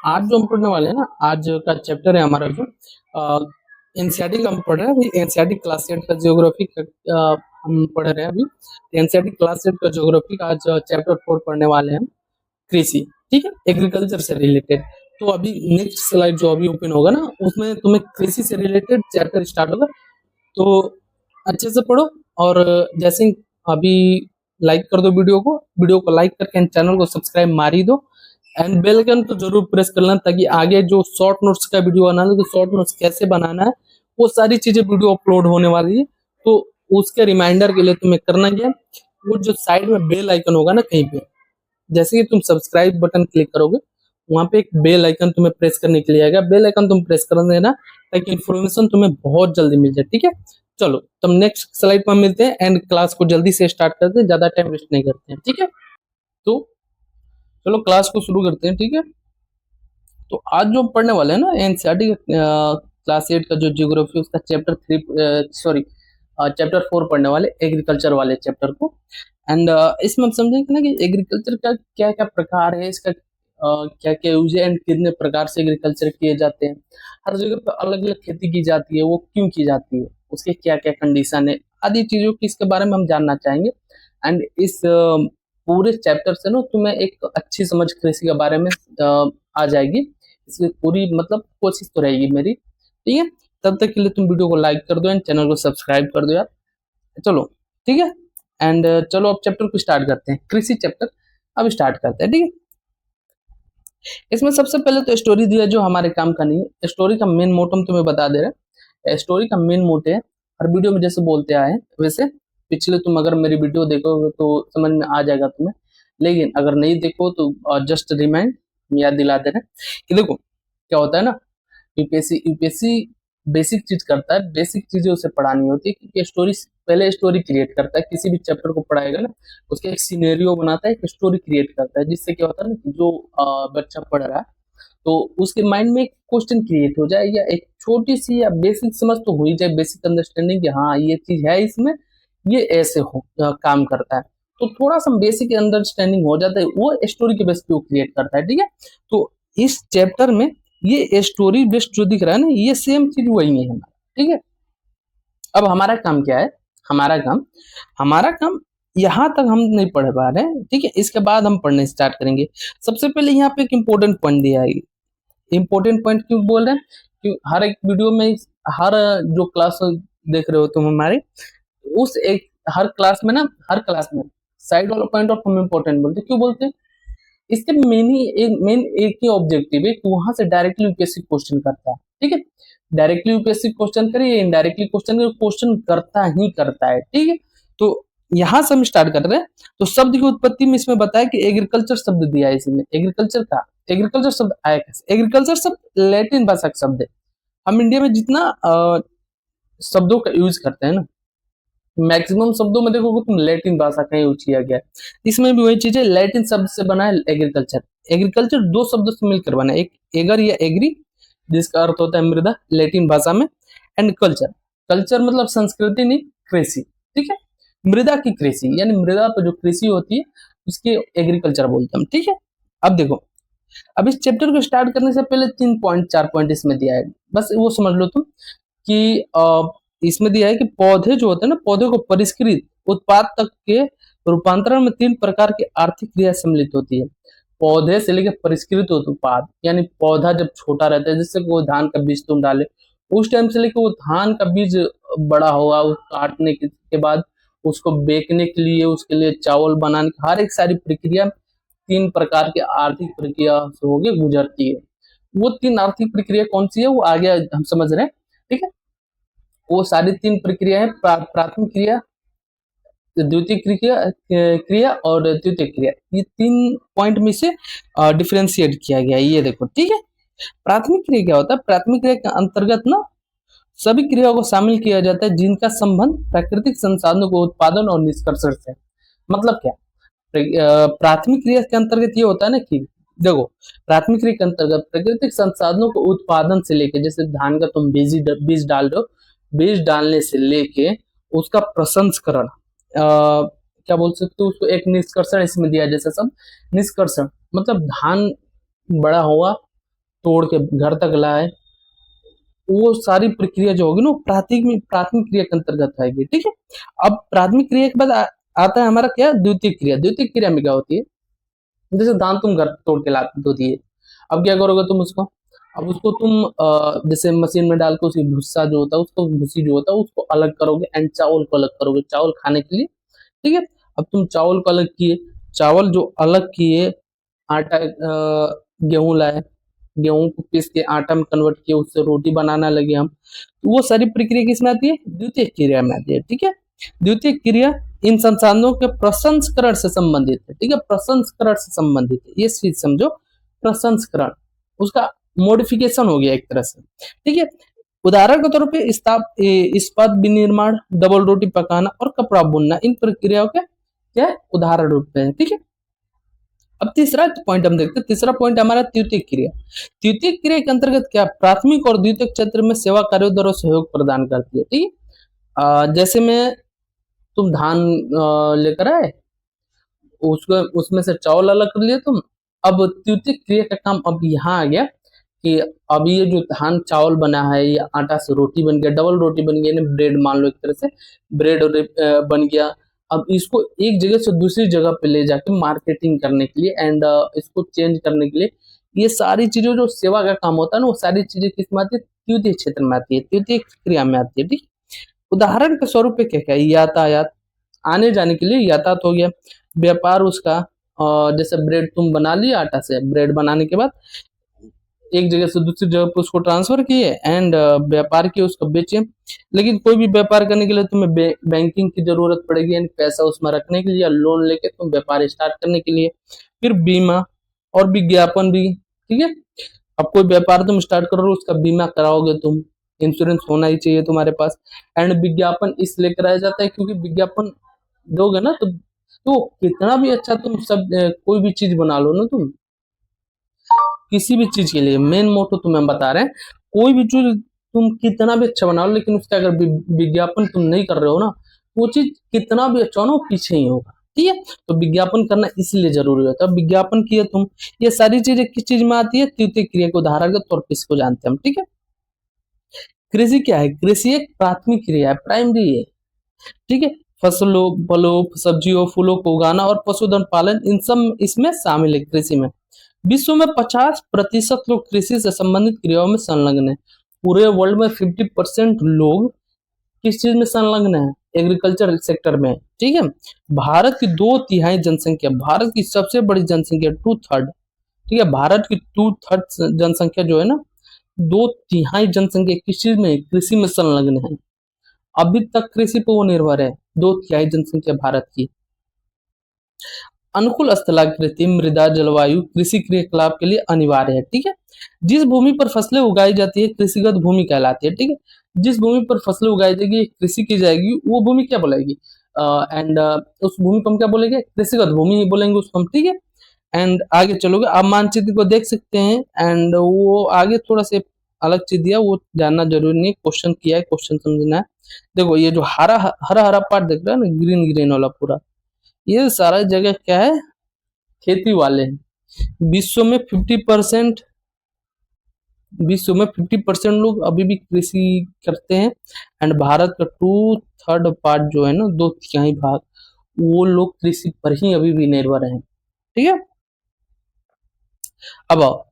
आज जो हम पढ़ने वाले हैं ना, आज का चैप्टर है हमारा जो एनसीईआरटी का हम पढ़ रहे हैं अभी। एनसीईआरटी क्लास 8 का ज्योग्राफी का हम पढ़ रहे हैं अभी। एनसीईआरटी क्लास 8 का ज्योग्राफी का आज चैप्टर 4 पढ़ने वाले हैं, कृषि। ठीक है, एग्रीकल्चर से रिलेटेड। तो अभी नेक्स्ट स्लाइड जो अभी ओपन होगा ना, उसमें तुम्हें कृषि से रिलेटेड चैप्टर स्टार्ट होगा। तो अच्छे से पढ़ो, और जैसे ही अभी लाइक कर दो वीडियो को लाइक करके चैनल को सब्सक्राइब मार ही दो, एंड बेल आइकन तो जरूर प्रेस कर लेना, ताकि आगे जो शॉर्ट नोट्स का वीडियो बनाना है, तो शॉर्ट नोट्स कैसे बनाना है वो सारी चीजें वीडियो अपलोड होने वाली है। तो उसके रिमाइंडर के लिए तुम्हें करना क्या है, वो जो साइड में बेल आइकन होगा ना कहीं पे, जैसे कि तुम सब्सक्राइब बटन क्लिक करोगे, वहां पे एक बेल आइकन तुम्हें प्रेस करने के लिए आएगा। बेल आइकन तुम प्रेस कर देना, ताकि इन्फॉर्मेशन तुम्हें बहुत जल्दी मिल जाए। ठीक है, चलो तुम नेक्स्ट स्लाइड पर मिलते हैं, एंड क्लास को जल्दी से स्टार्ट करते हैं, ज्यादा टाइम वेस्ट नहीं करते हैं। ठीक है, तो चलो क्लास को शुरू करते हैं। ठीक है, तो आज जो हम पढ़ने वाले हैं ना, एनसीईआरटी क्लास 8 का जो ज्योग्राफी, उसका चैप्टर 4 पढ़ने वाले, एग्रीकल्चर वाले चैप्टर को। एंड इसमें हम समझेंगे ना कि एग्रीकल्चर का क्या क्या प्रकार है, इसका क्या क्या यूज है, एंड कितने प्रकार से एग्रीकल्चर किए जाते हैं। हर जगह पर अलग अलग खेती की जाती है, वो क्यों की जाती है, उसके क्या क्या कंडीशन है, आदि चीजों की इसके बारे में हम जानना चाहेंगे। एंड इस पूरे चैप्टर से ना तुम्हें एक अच्छी समझ कृषि के बारे में आ जाएगी। इसकी पूरी मतलब कोशिश तो रहेगी मेरी। ठीक है, तब तक के लिए तुम वीडियो को लाइक कर दो एंड चैनल को सब्सक्राइब कर दो यार। चलो ठीक है, एंड चलो अब चैप्टर को स्टार्ट करते हैं, कृषि चैप्टर अब स्टार्ट करते हैं। ठीक है, इसमें सबसे पहले तो स्टोरी दिया, जो हमारे काम का नहीं है। स्टोरी का मेन मोटो हम तुम्हें बता दे रहे हैं। स्टोरी का मेन मोटे है, हर वीडियो में जैसे बोलते आए हैं वैसे, पिछले तुम अगर मेरी वीडियो देखोगे तो समझ में आ जाएगा तुम्हें, लेकिन अगर नहीं देखो तो जस्ट रिमाइंड, याद दिला दे रहे हैं कि देखो क्या होता है ना। यूपीएससी बेसिक चीज करता है, बेसिक चीजें उसे पढ़ानी होती है, क्योंकि स्टोरी पहले स्टोरी क्रिएट करता है। किसी भी चैप्टर को पढ़ाएगा ना, उसके एक सिनेरियो बनाता है, एक स्टोरी क्रिएट करता है, जिससे क्या होता है ना कि जो बच्चा पढ़ रहा है तो उसके माइंड में एक क्वेश्चन क्रिएट हो जाए, या एक छोटी सी या बेसिक समझ तो हो ही जाए, बेसिक अंडरस्टैंडिंग कि हाँ ये चीज है इसमें, ये ऐसे काम करता है। तो थोड़ा सा बेसिक अंडरस्टैंडिंग हो जाता है, वो स्टोरी के बेस पे वो क्रिएट करता है। ठीक है, तो इस चैप्टर में ये स्टोरी बेस्ड जो दिख रहा है ना, ये सेम चीज वही है हमारा। ठीक है, अब हमारा काम क्या है, हमारा काम यहाँ तक हम नहीं पढ़ पा रहे हैं। ठीक है, इसके बाद हम पढ़ने स्टार्ट करेंगे। सबसे पहले यहाँ पे एक इंपॉर्टेंट पॉइंट दिया है। इंपॉर्टेंट पॉइंट क्यों बोल रहे हैं, कि हर एक वीडियो में, हर जो क्लास देख रहे हो तुम हमारे, उस एक हर क्लास में ना, हर क्लास में साइड वाला पॉइंट ऑफ हम इंपॉर्टेंट बोलते हैं। क्यों बोलते हैं, इसके मेन एक ही ऑब्जेक्टिव है कि वहां से डायरेक्टली यूपीएससी क्वेश्चन करता है। ठीक है, डायरेक्टली यूपीएससी क्वेश्चन करे या इनडायरेक्टली क्वेश्चन करता ही करता है। ठीक है, तो यहां से हम स्टार्ट कर रहे हैं। तो शब्द की उत्पत्ति में इसमें बताया कि एग्रीकल्चर शब्द दिया है इसमें। एग्रीकल्चर शब्द आया कैसे? एग्रीकल्चर शब्द लैटिन भाषा का शब्द है। हम इंडिया में जितना शब्दों का यूज करते हैं ना, मैक्सिमम शब्दों में देखोगे तुम लैटिन भाषा का यूज किया गया है। इसमें भी वही चीज है, लैटिन शब्द से बना है एग्रीकल्चर। एग्रीकल्चर दो शब्दों से मिलकर बना है, एक एगर या एग्री, जिसका अर्थ होता है मृदा लैटिन भाषा में, एंड कल्चर। कल्चर मतलब संस्कृति नहीं, कृषि। ठीक है, मृदा की कृषि, यानी मृदा पर जो कृषि होती है उसके एग्रीकल्चर बोलते हैं हम। ठीक है, अब देखो, अब इस चैप्टर को स्टार्ट करने से पहले 3 पॉइंट 4 पॉइंट इसमें दिया है, बस वो समझ लो तुम कि इसमें दिया है कि पौधे जो होते हैं ना, पौधे को परिष्कृत उत्पाद तक के रूपांतरण में 3 प्रकार की आर्थिक क्रिया सम्मिलित होती है। पौधे से लेकर परिष्कृत उत्पाद, यानी पौधा जब छोटा रहता है, जैसे वो धान का बीज तुम डाले, उस टाइम से लेकर वो धान का बीज बड़ा होगा, वो काटने के बाद उसको बेचने के लिए, उसके लिए चावल बनाने की हर एक सारी प्रक्रिया 3 प्रकार की आर्थिक प्रक्रिया से होके गुजरती है। वो 3 आर्थिक प्रक्रिया कौन सी है, वो आगे हम समझ रहे हैं। ठीक है, वो सारी 3 प्रक्रिया है, प्राथमिक क्रिया, द्वितीय क्रिया और तृतीय क्रिया। ये 3 पॉइंट में से डिफरेंशिएट किया गया है, ये देखो। ठीक है, प्राथमिक क्रिया क्या होता है? प्राथमिक क्रिया के अंतर्गत ना सभी क्रियाओं को शामिल किया जाता है जिनका संबंध प्राकृतिक संसाधनों को उत्पादन और निष्कर्षण से। मतलब क्या, प्राथमिक क्रिया के अंतर्गत ये होता है ना कि देखो, प्राथमिक क्रिया के अंतर्गत प्राकृतिक संसाधनों को उत्पादन से लेके, जैसे धान का तुम बीज डाल रहे हो, बीज डालने से लेके उसका प्रसंस्करण, क्या बोल सकते हो उसको, एक निष्कर्षण इसमें दिया, जैसे सब निष्कर्षण मतलब धान बड़ा हुआ, तोड़ के घर तक लाए, वो सारी प्रक्रिया जो होगी ना प्राथमिक प्राथमिक क्रिया के अंतर्गत आएगी। ठीक है, अब प्राथमिक क्रिया के बाद आता है हमारा क्या, द्वितीयक क्रिया। द्वितीयक क्रिया में क्या होती है, जैसे धान तुम घर तोड़ के ला दो दिए, अब क्या करोगे तुम उसको, अब उसको तुम जैसे मशीन में डाल के उसकी भूसा जो होता है, उसको भूसी जो होता है उसको अलग करोगे एंड चावल को अलग करोगे, चावल खाने के लिए। ठीक है, अब तुम चावल को अलग किए, चावल जो अलग किए, आटा गेहूं लाए, गेहूं को पीस के आटा में कन्वर्ट किए, उससे रोटी बनाना लगे हम, तो वो सारी प्रक्रिया किसमें आती है, द्वितीय क्रिया में आती है। ठीक है, द्वितीय क्रिया इन संसाधनों के प्रसंस्करण से संबंधित है। ठीक है, प्रसंस्करण से संबंधित है, ये चीज समझो, प्रसंस्करण उसका मॉडिफिकेशन हो गया एक तरह से। ठीक है, उदाहरण के तौर पे इस्पात विनिर्माण, डबल रोटी पकाना और कपड़ा बुनना इन प्रक्रियाओं के क्या उदाहरण रूप में है। ठीक है, अब तीसरा पॉइंट हम देखते हैं। तीसरा पॉइंट हमारा तृतीय क्रिया। तृतीय क्रिया के अंतर्गत क्या प्राथमिक और द्वितीयक क्षेत्र में सेवा कार्यों द्वारा सहयोग प्रदान करती है। ठीक है, जैसे में तुम धान लेकर आए, उसको उसमें से चावल अलग कर लिए तुम, अब तृतीय क्रिया का काम अब यहाँ आ गया कि अब ये जो धान चावल बना है, ये आटा से रोटी बन गया, डबल रोटी बन गई, ब्रेड मान लो एक तरह से ब्रेड बन गया। अब इसको एक जगह से दूसरी जगह पे ले जाके मार्केटिंग करने के लिए एंड इसको चेंज करने के लिए, ये सारी चीजें जो सेवा का काम होता है ना, वो सारी चीजें किस में आती है, तृतीय क्षेत्र में आती है, तृतीय क्रिया में आती है। ठीक, उदाहरण के स्वरूप पे क्या क्या है, यातायात, आने जाने के लिए यातायात हो गया, व्यापार उसका, जैसे ब्रेड तुम बना लिया आटा से, ब्रेड बनाने के बाद एक जगह से दूसरी जगह पे उसको ट्रांसफर किए एंड व्यापार किए, उसको बेचे। लेकिन कोई भी व्यापार करने के लिए तुम्हें बैंकिंग की जरूरत पड़ेगी, यानी पैसा उसमें रखने के लिए या लोन लेके तुम व्यापार स्टार्ट करने के लिए। फिर बीमा और विज्ञापन भी। ठीक है, अब कोई व्यापार तुम स्टार्ट करो, उसका बीमा कराओगे तुम, इंश्योरेंस होना ही चाहिए तुम्हारे पास। एंड विज्ञापन इसलिए कराया जाता है क्योंकि विज्ञापन दोगे ना तो कितना भी अच्छा तुम सब कोई भी चीज बना लो ना तुम, किसी भी चीज के लिए मेन मोटो तुम्हें बता रहे हैं, कोई भी चीज तुम कितना भी अच्छा बना लो, लेकिन उसका अगर विज्ञापन तुम नहीं कर रहे हो ना, वो चीज कितना भी अच्छा हो ना, वो पीछे ही होगा। ठीक है, तो विज्ञापन करना इसलिए जरूरी होता है। विज्ञापन किए तुम, ये सारी चीजें किस चीज में आती है, तृतीय क्रिया के उदाहरण के तौर पर इसको जानते हैं हम। ठीक है, कृषि क्या है, कृषि एक प्राथमिक क्रिया है, प्राइमरी है। ठीक है, फसलों, फलों, सब्जियों, फूलों को उगाना और पशुधन पालन, इन सब इसमें शामिल है कृषि में। विश्व में 50% लोग कृषि से संबंधित क्रियाओं में संलग्न है। पूरे वर्ल्ड में 50% लोग किस चीज में संलग्न है, एग्रीकल्चर सेक्टर में। ठीक है, भारत की 2/3 जनसंख्या, भारत की सबसे बड़ी जनसंख्या 2/3। ठीक है, भारत की 2/3 जनसंख्या जो है ना, 2/3 जनसंख्या किस चीज में, कृषि में संलग्न है। अभी तक कृषि पर वो निर्भर है, 2/3 जनसंख्या भारत की। अनुकूल स्थलाकृति मृदा जलवायु कृषि क्रियाकलाप के लिए अनिवार्य है। ठीक है, जिस भूमि पर फसलें उगाई जाती है कृषिगत भूमि कहलाती है। ठीक है, जिस भूमि पर फसलें उगाई जाएगी, कृषि की जाएगी, वो भूमि क्या बोलेगी, एंड उस भूमि को हम क्या बोलेंगे, कृषिगत भूमि ही बोलेंगे उसको हम। ठीक है, एंड आगे चलोगे, आप मानचित्र को देख सकते हैं एंड वो आगे थोड़ा सा अलग चीज दिया, वो जानना जरूरी नहीं, क्वेश्चन किया है, क्वेश्चन समझना है। देखो ये जो हरा हरा हरा पार्ट देख रहा है ना, ग्रीन ग्रीन वाला पूरा, ये सारा जगह क्या है, खेती वाले हैं। विश्व में 50% लोग अभी भी कृषि करते हैं एंड भारत का 2/3 पार्ट जो है ना, 2/3 भाग, वो लोग कृषि पर ही अभी भी निर्भर हैं। ठीक है, अब आओ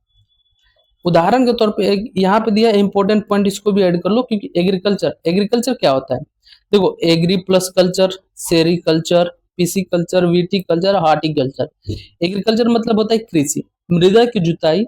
उदाहरण के तौर पे एक यहाँ पे दिया इंपॉर्टेंट पॉइंट, इसको भी ऐड कर लो, क्योंकि एग्रीकल्चर, एग्रीकल्चर क्या होता है, देखो agri plus culture, sericulture, pisciculture, viticulture, horticulture. Agriculture मतलब होता है कृषि, मृदा की जुताई,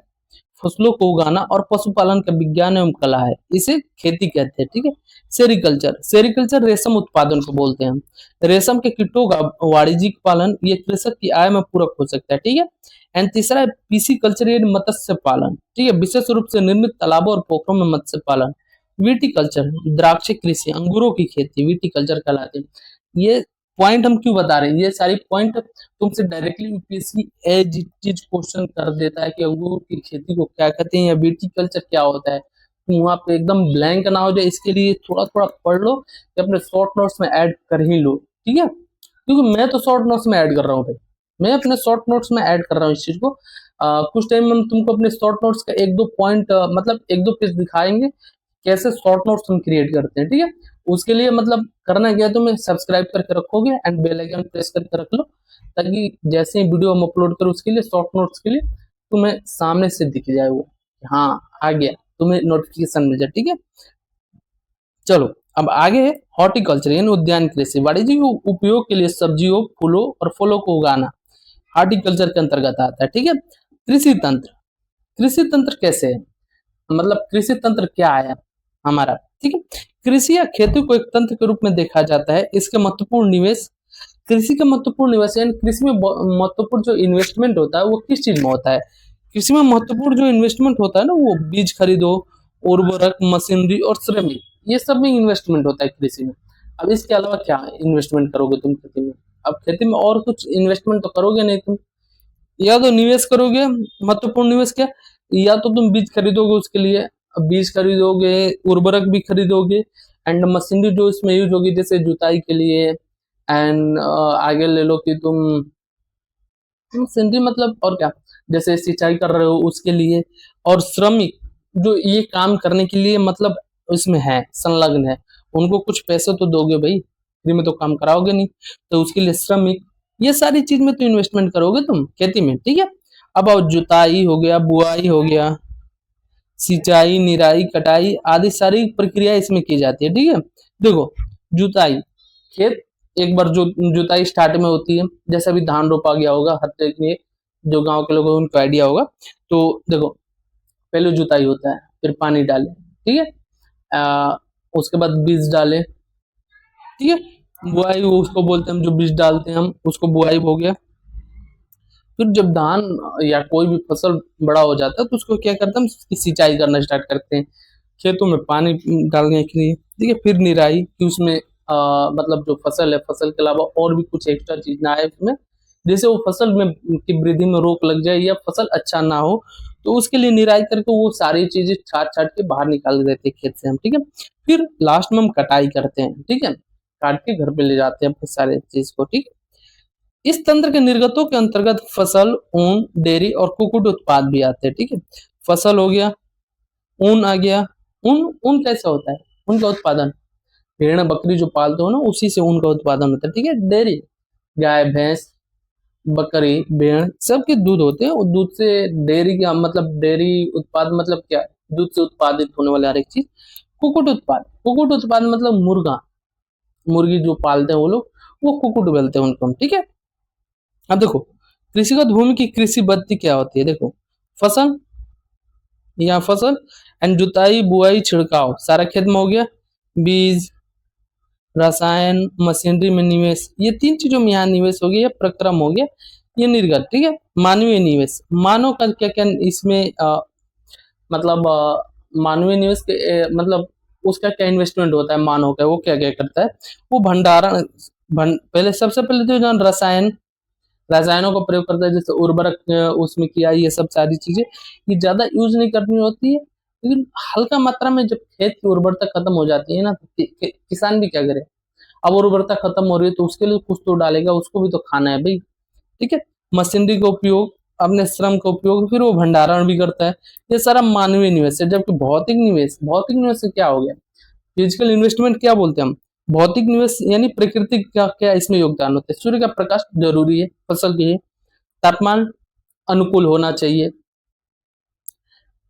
फसलों को उगाना और पशुपालन का विज्ञान एवं कला है, इसे खेती कहते हैं। ठीक है, सेरीकल्चर, सेरीकल्चर रेशम उत्पादन को बोलते हैं, रेशम के कीटों का वाणिज्यिक पालन, ये कृषक की आय में पूरक हो सकता है। ठीक है, एंड तीसरा है पीसी कल्चर, ये मत्स्य पालन। ठीक है, विशेष रूप से निर्मित तालाबों और पोखरों में मत्स्य पालन। विटिकल्चर द्राक्ष कृषि, अंगूरों की खेती, विटिकल्चर कहलाते हैं। ये पॉइंट हम क्यों बता रहे हैं, ये सारी पॉइंट तुमसे डायरेक्टली यूपीएससी एज चीज क्वेश्चन कर देता है कि अंगूर की खेती को क्या कहते हैं या विटिकल्चर क्या होता है, तो वहां पे एकदम ब्लैंक ना हो जाए, इसके लिए थोड़ा थोड़ा पढ़ लो कि अपने शॉर्ट नोट्स में ऐड कर ही लो। ठीक है, क्योंकि मैं तो शॉर्ट नोट्स में ऐड कर रहा हूँ भाई, मैं अपने शॉर्ट नोट्स में ऐड कर रहा हूँ इस चीज को। कुछ टाइम हम तुमको अपने शॉर्ट नोट्स का एक दो पॉइंट मतलब एक दो पेज दिखाएंगे कैसे शॉर्ट नोट्स हम क्रिएट करते हैं, ठीक है। उसके लिए मतलब करना क्या है, तुम्हें सब्सक्राइब करके रखोगे एंड बेल आइकन प्रेस करके रख लो, ताकि जैसे ही वीडियो हम अपलोड करो उसके लिए शॉर्ट नोट्स के लिए तुम्हें सामने से दिख जाए वो, हाँ आ गया, तुम्हें नोटिफिकेशन मिल जाए, ठीक है। चलो अब आगे है हॉर्टिकल्चर यानी उद्यान कृषि, वाणिज्यिक उपयोग के लिए सब्जियों, फूलों और फलों को उगाना हॉर्टिकल्चर के अंतर्गत आता है, ठीक है। कृषि तंत्र, कृषि तंत्र कैसे है, मतलब कृषि तंत्र क्या है हमारा, ठीक है। कृषि या खेती को एक तंत्र के रूप में देखा जाता है। इसके महत्वपूर्ण निवेश, कृषि का महत्वपूर्ण निवेश यानी कृषि में महत्वपूर्ण जो इन्वेस्टमेंट होता है वो किस चीज में होता है। कृषि में महत्वपूर्ण जो इन्वेस्टमेंट होता है ना, वो बीज खरीदो, उर्वरक, मशीनरी और श्रमिक, ये सब में इन्वेस्टमेंट होता है कृषि में। अब इसके अलावा क्या इन्वेस्टमेंट करोगे तुम खेती में, अब खेती में और कुछ इन्वेस्टमेंट तो करोगे नहीं तुम, या तो निवेश करोगे, महत्वपूर्ण निवेश क्या, या तो तुम बीज खरीदोगे उसके लिए, अब बीज खरीदोगे, उर्वरक भी खरीदोगे एंड मशीनरी जो इसमें यूज होगी जैसे जुताई के लिए एंड आगे ले लो कि तुम मशीनरी मतलब और क्या, जैसे सिंचाई कर रहे हो उसके लिए, और श्रमिक जो ये काम करने के लिए मतलब उसमें है संलग्न है, उनको कुछ पैसे तो दोगे भाई, फ्री में तो काम कराओगे नहीं, तो उसके लिए श्रमिक, ये सारी चीज में तो इन्वेस्टमेंट करोगे तुम खेती में, ठीक है। अब आओ जुताई हो गया, बुआई हो गया, सिंचाई, निराई, कटाई आदि सारी प्रक्रिया इसमें की जाती है, ठीक है। देखो जुताई, खेत एक बार जो जुताई स्टार्ट में होती है, जैसे अभी धान रोपा गया होगा, हर तरह के जो गांव के लोगों को उनको आइडिया होगा, तो देखो पहले जुताई होता है, फिर पानी डाले, ठीक है, उसके बाद बीज डाले, ठीक है, बुआई उसको बोलते हैं हम, जो बीज डालते हैं हम उसको बुआई हो गया। फिर जब धान या कोई भी फसल बड़ा हो जाता है तो उसको क्या करते हैं हम, उसकी सिंचाई करना स्टार्ट करते हैं, खेतों में पानी डालने के लिए, ठीक है। फिर निराई कि उसमें मतलब जो फसल है, फसल के अलावा और भी कुछ एक्स्ट्रा चीज ना आए उसमें, जैसे वो फसल में की वृद्धि में रोक लग जाए या फसल अच्छा ना हो, तो उसके लिए निराई करके वो सारी चीजें छाट छाट के बाहर निकाल देते हैं खेत से हम, ठीक है। फिर लास्ट में हम कटाई करते हैं, ठीक है, काट के घर पे ले जाते हैं अपने सारे चीज को, ठीक है। इस तंत्र के निर्गतों के अंतर्गत फसल, ऊन, डेयरी और कुक्कुट उत्पाद भी आते हैं, ठीक है। फसल हो गया, ऊन आ गया, ऊन ऊन कैसा होता है, ऊन का उत्पादन, भेड़ बकरी जो पालते हो ना उसी से ऊन का उत्पादन होता है, ठीक है। डेयरी, गाय भैंस बकरी भेड़ सबके दूध होते हैं, और दूध से डेयरी का मतलब डेयरी उत्पाद मतलब क्या, दूध से उत्पादित होने वाले हर एक चीज। कुक्कुट उत्पाद, कुक्कुट उत्पाद मतलब मुर्गा, मुर्गी जो पालते हैं वो लोग, वो कुक्कुट बोलते हैं उनको हम, ठीक है। अब देखो कृषिगत भूमि की कृषि पद्धति क्या होती है, देखो फसल, या फसल एंड जुताई, बुआई, छिड़काव सारा खेत में हो गया, बीज, रसायन, मशीनरी में निवेश, ये तीन चीजों में यहाँ निवेश हो गया, या प्रक्रम हो गया, ये निर्गत, ठीक है। मानवीय निवेश, मानव का क्या क्या इसमें मतलब मानवीय निवेश के मतलब उसका क्या इन्वेस्टमेंट होता है मानव का, वो क्या क्या करता है, वो भंडारण, पहले सबसे पहले तो जान रसायन, रसायनों का प्रयोग करता है, जैसे उर्वरक उसमें किया, ये सब सारी चीजें ये ज्यादा यूज नहीं करनी होती है, लेकिन हल्का मात्रा में जब खेत की उर्वरता खत्म हो जाती है ना, तो किसान भी क्या करे, अब उर्वरता खत्म हो रही है तो उसके लिए कुछ तो डालेगा, उसको भी तो खाना है भाई, ठीक है। मशीनरी का उपयोग, अपने श्रम का उपयोग, फिर वो भंडारण भी करता है, ये सारा मानवीय निवेश है। जबकि भौतिक निवेश, भौतिक निवेश से क्या हो गया, फिजिकल इन्वेस्टमेंट क्या बोलते हैं हम, भौतिक निवेश यानी प्रकृति का क्या इसमें योगदान होता है, सूर्य का प्रकाश जरूरी है फसल के लिए, तापमान अनुकूल होना चाहिए,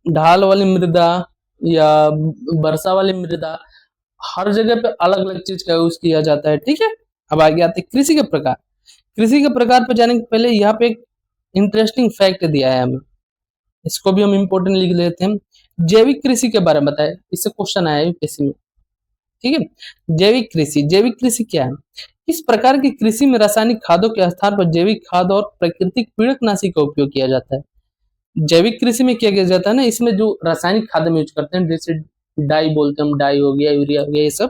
ढाल वाली मृदा या वर्षा वाली मृदा, हर जगह पे अलग अलग चीज का यूज किया जाता है, ठीक है। अब आगे आते हैं कृषि के प्रकार, कृषि के प्रकार पर जाने के पहले यहाँ पे एक इंटरेस्टिंग फैक्ट दिया है हमें, इसको भी हम इम्पोर्टेंट लिख लेते हैं। जैविक कृषि के बारे में बताए, इससे क्वेश्चन आया है यूपीएससी में, ठीक है। जैविक कृषि, जैविक कृषि क्या है, इस प्रकार की कृषि में रासायनिक खादों के स्थान पर जैविक खाद और प्राकृतिक पीड़कनाशी का उपयोग किया जाता है। जैविक कृषि में क्या किया जाता है ना, इसमें जो रासायनिक खाद हम यूज करते हैं, जैसे डाई बोलते हैं हम, डाई हो गया, यूरिया हो गया, ये सब,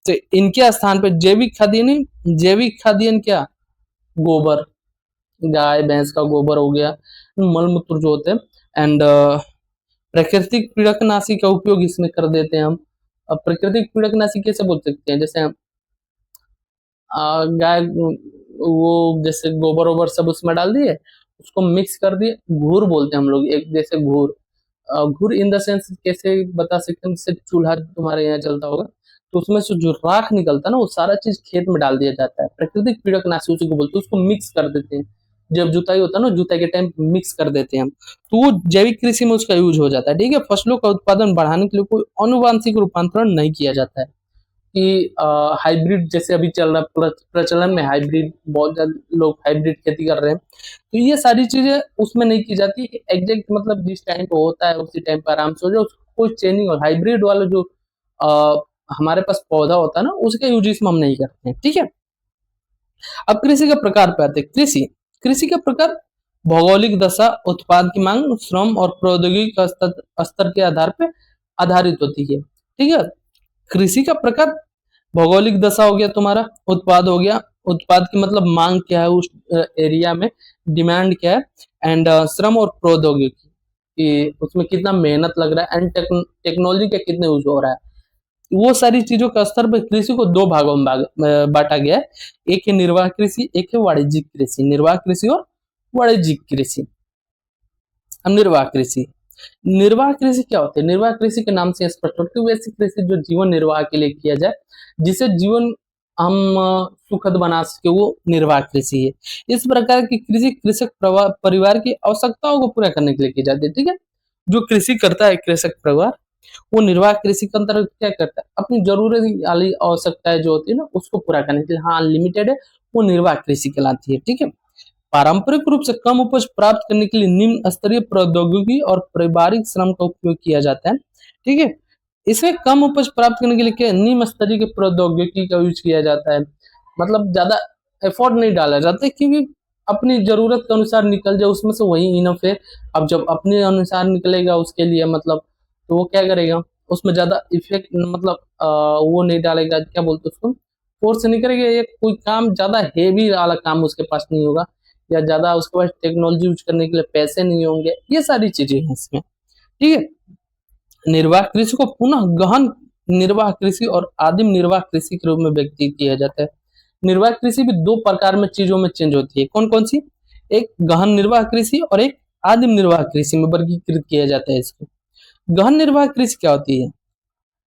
तो इनके स्थान पर जैविक खाद, यानी जैविक खाद यानी क्या, गोबर, गाय भैंस का गोबर हो गया, मल मूत्र जो होते हैं, एंड प्राकृतिक पीड़कनाशी का उपयोग इसमें कर देते हैं हम। अब प्राकृतिक पीड़कनाशी कैसे बोल सकते हैं, जैसे गाय वो जैसे गोबर वोबर सब उसमें डाल दिए, उसको मिक्स कर दिए, घूर बोलते हैं हम लोग, एक जैसे घूर। घूर इन द सेंस कैसे बता सकते हैं, जैसे चूल्हा तुम्हारे यहाँ जलता होगा, तो उसमें से जो राख निकलता है ना, वो सारा चीज खेत में डाल दिया जाता है। प्राकृतिक कीटनाशी उसी को बोलते हैं, उसको मिक्स कर देते हैं। जब जुताई होता है ना, जुताई के टाइम मिक्स कर देते हैं हम, तो वो जैविक कृषि में उसका यूज हो जाता है। ठीक है, फसलों का उत्पादन बढ़ाने के लिए कोई अनुवांशिक रूपांतरण नहीं किया जाता है कि हाइब्रिड जैसे अभी चल रहा प्रचलन में, हाइब्रिड बहुत ज्यादा लोग हाइब्रिड खेती कर रहे हैं, तो ये सारी चीजें उसमें नहीं की जाती। एग्जैक्ट मतलब जिस टाइम पे होता है उसी टाइम पे आराम से हो जाए, उसको कोई चेंजिंग। और हाइब्रिड वाला जो आ, हमारे पास पौधा होता है ना, उसका यूज इसमें हम नहीं करते हैं। ठीक है, अब कृषि के प्रकार पे आते हैं। कृषि कृषि का प्रकार भौगोलिक दशा, उत्पाद की मांग, श्रम और प्रौद्योगिकी स्तर के आधार पे आधारित होती है। ठीक है, कृषि का प्रकार भौगोलिक दशा हो गया, तुम्हारा उत्पाद हो गया, उत्पाद की मतलब मांग क्या है उस एरिया में, डिमांड क्या है, एंड श्रम और प्रौद्योगिकी कि उसमें कितना मेहनत लग रहा है, एंड टेक्नोलॉजी का कितने यूज हो रहा है। वो सारी चीजों के स्तर पर कृषि को दो भागों में बांटा गया है। एक है निर्वाह कृषि, एक है वाणिज्यिक कृषि। निर्वाह कृषि और वाणिज्यिक कृषि। अब निर्वाह कृषि, निर्वाह कृषि क्या होती है? निर्वाह कृषि के नाम से स्पष्ट होती है वैसी कृषि जो जीवन निर्वाह के लिए किया जाए, जिसे जीवन हम सुखद बना सके, वो निर्वाह कृषि है। इस प्रकार की कृषि कृषक परिवार की आवश्यकताओं को पूरा करने के लिए की जाती है। ठीक है, जो कृषि करता है कृषक परिवार, वो निर्वाह कृषि के अंतर्गत क्या करता है, अपनी जरूरत वाली आवश्यकताएं जो होती है ना, उसको पूरा करने के लिए, हाँ लिमिटेड है, वो निर्वाह कृषि कहलाती है। ठीक है, पारंपरिक रूप से कम उपज प्राप्त करने के लिए निम्न स्तरीय प्रौद्योगिकी और पारिवारिक श्रम का उपयोग किया जाता है। ठीक है, इसमें कम उपज प्राप्त करने के लिए क्या निम्न स्तरीय के प्रौद्योगिकी का यूज किया जाता है, मतलब ज्यादा एफर्ट नहीं डाला जाता है, क्योंकि अपनी जरूरत के अनुसार निकल जाए उसमें से वही इनफ है। अब जब अपने अनुसार निकलेगा उसके लिए मतलब, तो वो क्या करेगा, उसमें ज्यादा इफेक्ट मतलब वो नहीं डालेगा, क्या बोलते उसको, फोर्स नहीं करेगा। ये कोई काम ज्यादा हेवी वाला काम उसके पास नहीं होगा, या ज्यादा उसके पास टेक्नोलॉजी यूज करने के लिए पैसे नहीं होंगे, ये सारी चीजें हैं इसमें। ठीक है, निर्वाह कृषि को पुनः गहन निर्वाह कृषि और आदिम निर्वाह कृषि के रूप में व्यक्तित किया जाता है। निर्वाह कृषि भी दो प्रकार में चीजों में चेंज होती है। कौन कौन सी? एक गहन निर्वाह कृषि और एक आदिम निर्वाह कृषि में वर्गीकृत किया जाता है इसको। गहन निर्वाह कृषि क्या होती है?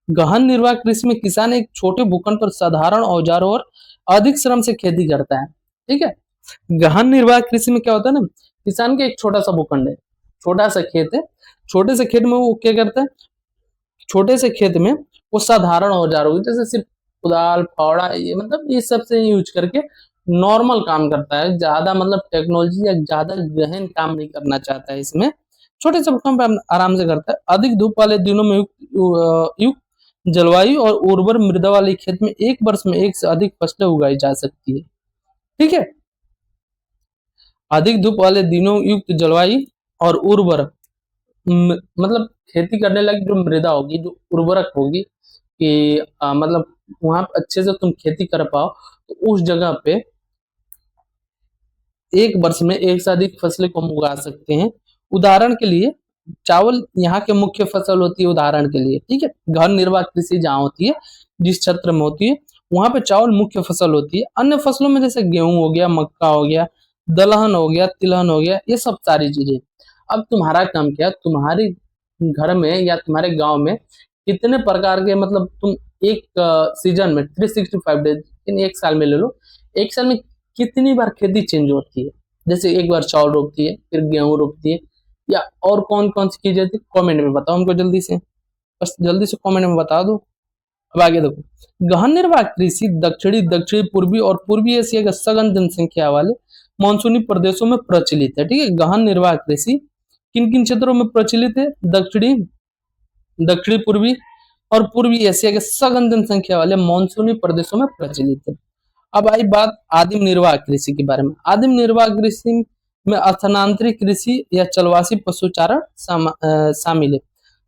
गहन निर्वाह कृषि में किसान एक छोटे भूखंड पर साधारण औजारों और अधिक श्रम से खेती करता है। ठीक है, गहन निर्वाह कृषि में क्या होता है ना, किसान के एक छोटा सा भूखंड है, छोटा सा खेत है, छोटे से खेत में वो क्या करता है, छोटे से खेत में वो साधारण औजार होगी, जैसे सिर्फ कुदाल फावड़ा, ये मतलब ये सब से यूज करके नॉर्मल काम करता है, ज्यादा मतलब टेक्नोलॉजी या ज्यादा गहन काम नहीं करना चाहता है इसमें, छोटे से भूखंड पे आराम से करता है। अधिक धूप वाले दिनों में युक्त जलवायु और उर्वर मृदा वाले खेत में एक वर्ष में एक से अधिक फसलें उगाई जा सकती है। ठीक है, अधिक धूप वाले दिनों युक्त जलवायु और उर्वर मतलब खेती करने लायक जो मृदा होगी, जो उर्वरक होगी कि मतलब वहां पे अच्छे से तुम खेती कर पाओ, तो उस जगह पे एक वर्ष में एक से अधिक फसलें को हम उगा सकते हैं। उदाहरण के लिए चावल यहाँ के मुख्य फसल होती है, उदाहरण के लिए। ठीक है, गहन निर्वाह कृषि जहाँ होती है, जिस क्षेत्र में होती है, वहां पे चावल मुख्य फसल होती है। अन्य फसलों में जैसे गेहूं हो गया, मक्का हो गया, दलहन हो गया, तिलहन हो गया, ये सब सारी चीजें। अब तुम्हारा काम क्या, तुम्हारे घर में या तुम्हारे गांव में कितने प्रकार के मतलब तुम एक सीजन में 365 डेज, एक साल में ले लो, एक साल में कितनी बार खेती चेंज होती है? जैसे एक बार चावल रोपती है, फिर गेहूं रोपती है, या और कौन कौन सी की जाती है, कमेंट में बताओ हमको जल्दी से, बस जल्दी से कमेंट में बता दो। अब आगे देखो, गहन निर्वाह कृषि दक्षिणी दक्षिणी पूर्वी और पूर्वी एशिया के सघन जनसंख्या वाले मानसूनी प्रदेशों में प्रचलित है। ठीक है, गहन निर्वाह कृषि किन किन क्षेत्रों में प्रचलित है? दक्षिणी दक्षिणी पूर्वी और पूर्वी एशिया के सघन जनसंख्या वाले मानसूनी प्रदेशों में प्रचलित है। अब आई बात आदिम निर्वाह कृषि के बारे में। आदिम निर्वाह कृषि में स्थानांतरित कृषि या चलवासी पशुचारण शामिल है।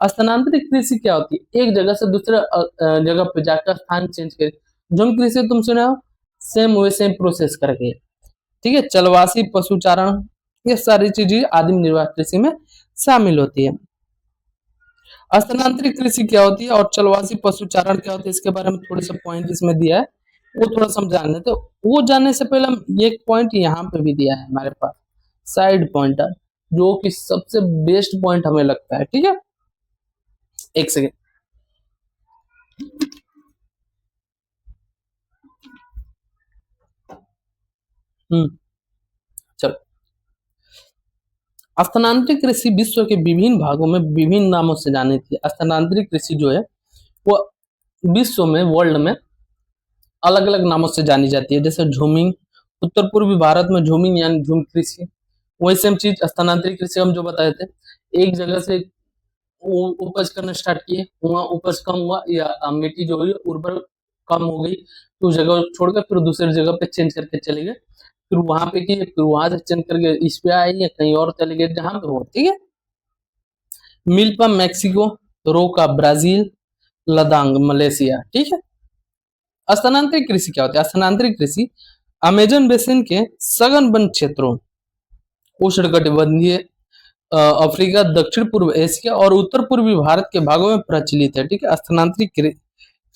स्थानांतरित कृषि क्या होती है? एक जगह से दूसरे जगह पे जाकर स्थान चेंज कर, झुम कृषि तुम सुने हो, सेम वे सेम प्रोसेस करके। ठीक है, चलवासी पशुचारण, ये सारी चीजें आदिम निर्वाह कृषि में शामिल होती है। स्थानांतरित कृषि क्या होती है और चलवासी पशुचारण क्या होती है, इसके बारे में थोड़े से पॉइंट इसमें दिया है, वो थोड़ा सा हम जान लेते हैं। वो जानने से पहले हम एक पॉइंट यहाँ पे भी दिया है हमारे पास, साइड पॉइंटर, जो कि सबसे बेस्ट पॉइंट हमें लगता है। ठीक है, एक सेकेंड। चलो, स्थानांतरित कृषि विश्व के विभिन्न भागों में विभिन्न नामों से जानी थी। स्थानांतरित कृषि जो है वो विश्व में, वर्ल्ड में अलग अलग नामों से जानी जाती है। जैसे झूमिंग, उत्तर पूर्वी भारत में झूमिंग यानी झूम कृषि। वही सेम चीज स्थानांतरित कृषि हम जो बताए थे, एक जगह से उपज करना स्टार्ट किए, वहाँ उपज कम हुआ या मिट्टी जो हुई उर्वर कम हो गई, तो उस जगह छोड़कर फिर दूसरी जगह पे चेंज करके चले गए, फिर वहां पे किए, फिर वहां से चेंज करके इस पे आए या कहीं और चले गए जहां पे हो। ठीक है, मिल्पा मैक्सिको, रोका ब्राजील, लदांग मलेशिया। ठीक है, स्थानांतरित कृषि क्या होता है? स्थानांतरित कृषि अमेजन बेसिन के सघन वन क्षेत्रों, उष्णकटिबंधीय अफ्रीका, दक्षिण पूर्व एशिया और उत्तर पूर्वी भारत के भागों में प्रचलित है। ठीक है, स्थानांतरित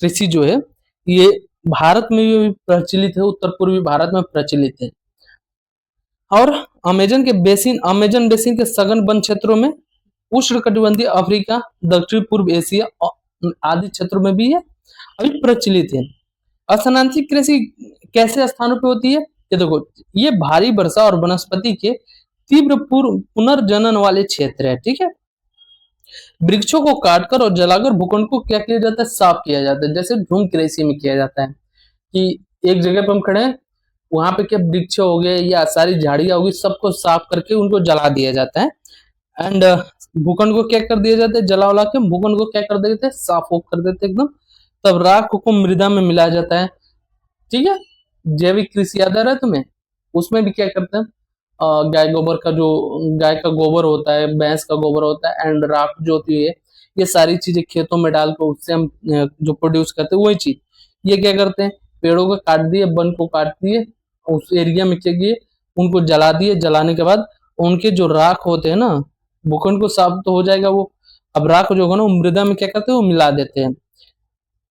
कृषि जो है ये भारत में भी प्रचलित है, उत्तर पूर्वी भारत में प्रचलित है। और अमेजन बेसिन के सघन वन क्षेत्रों में, उष्णकटिबंधीय अफ्रीका, दक्षिण पूर्व एशिया आदि क्षेत्रों में भी है, अभी प्रचलित है। स्थानांतरित कृषि कैसे स्थानों पे होती है? ये देखो, ये भारी वर्षा और वनस्पति के तीव्र पुनर्जनन वाले क्षेत्र है। ठीक है, वृक्षों को काटकर और जलाकर भूखंड को क्या किया जाता है? साफ किया जाता है। जैसे झूम कृषि में किया जाता है कि एक जगह पे हम खड़े हैं, वहां पे क्या वृक्ष हो गए या सारी झाड़ियां होगी, सबको साफ करके उनको जला दिया जाता है। एंड भूखंड को क्या कर दिया जाता है? जला वला के भूखंड को क्या कर देते हैं? साफ कर देते हैं एकदम। तब राख को मृदा में मिलाया जाता है। ठीक है, जैविक कृषि याद आ रहा है तुम्हें? उसमें भी क्या करते हैं, गाय गोबर का जो, गाय का गोबर होता है, भैंस का गोबर होता है एंड राख जो होती है, ये सारी चीजें खेतों में डालकर उससे हम जो प्रोड्यूस करते हैं वही चीज, ये क्या करते हैं, पेड़ों को काट दिए, वन को काट दिए, उस एरिया में क्या किए, उनको जला दिए। जलाने के बाद उनके जो राख होते हैं ना, भूखंड को साफ तो हो जाएगा वो, अब राख जो होगा ना, वो मृदा में क्या करते हैं, वो मिला देते हैं।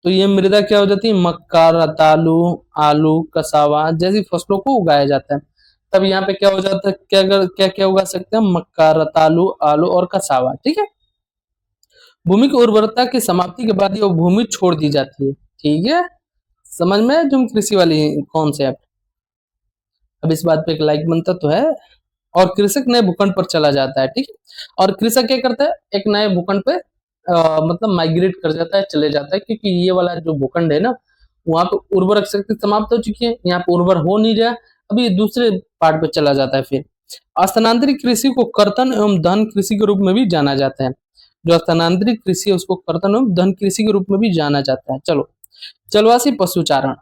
तो ये मृदा क्या हो जाती है? मक्का, रतालू, आलू, कसावा जैसी फसलों को उगाया जाता है। तब यहाँ पे क्या हो जाता है, क्या क्या उगा सकते हैं? मक्का, रतालू, आलू और कसावा। ठीक है, भूमि की उर्वरता की समाप्ति के बाद ये भूमि छोड़ दी जाती है। ठीक है, समझ में जो कृषि वाली कॉन्सेप्ट। अब इस बात पे एक लाइक बनता तो है। और कृषक नए भूखंड पर चला जाता है। ठीक है, और कृषक क्या करता है? एक नए भूखंड पे मतलब माइग्रेट कर जाता है, चले जाता है, क्योंकि ये वाला जो भूखंड है ना, वहां पे उर्वरक शक्ति समाप्त हो चुकी है, यहाँ पे उर्वर हो नहीं रहा, अभी दूसरे पार्ट पे चला जाता है। फिर स्थानांतरित कृषि को कर्तन एवं धन कृषि के रूप में भी जाना जाता है। जो स्थानांतरित कृषि है उसको कर्तन एवं धन कृषि के रूप में भी जाना जाता है। चलो, चलवासी पशुचारण।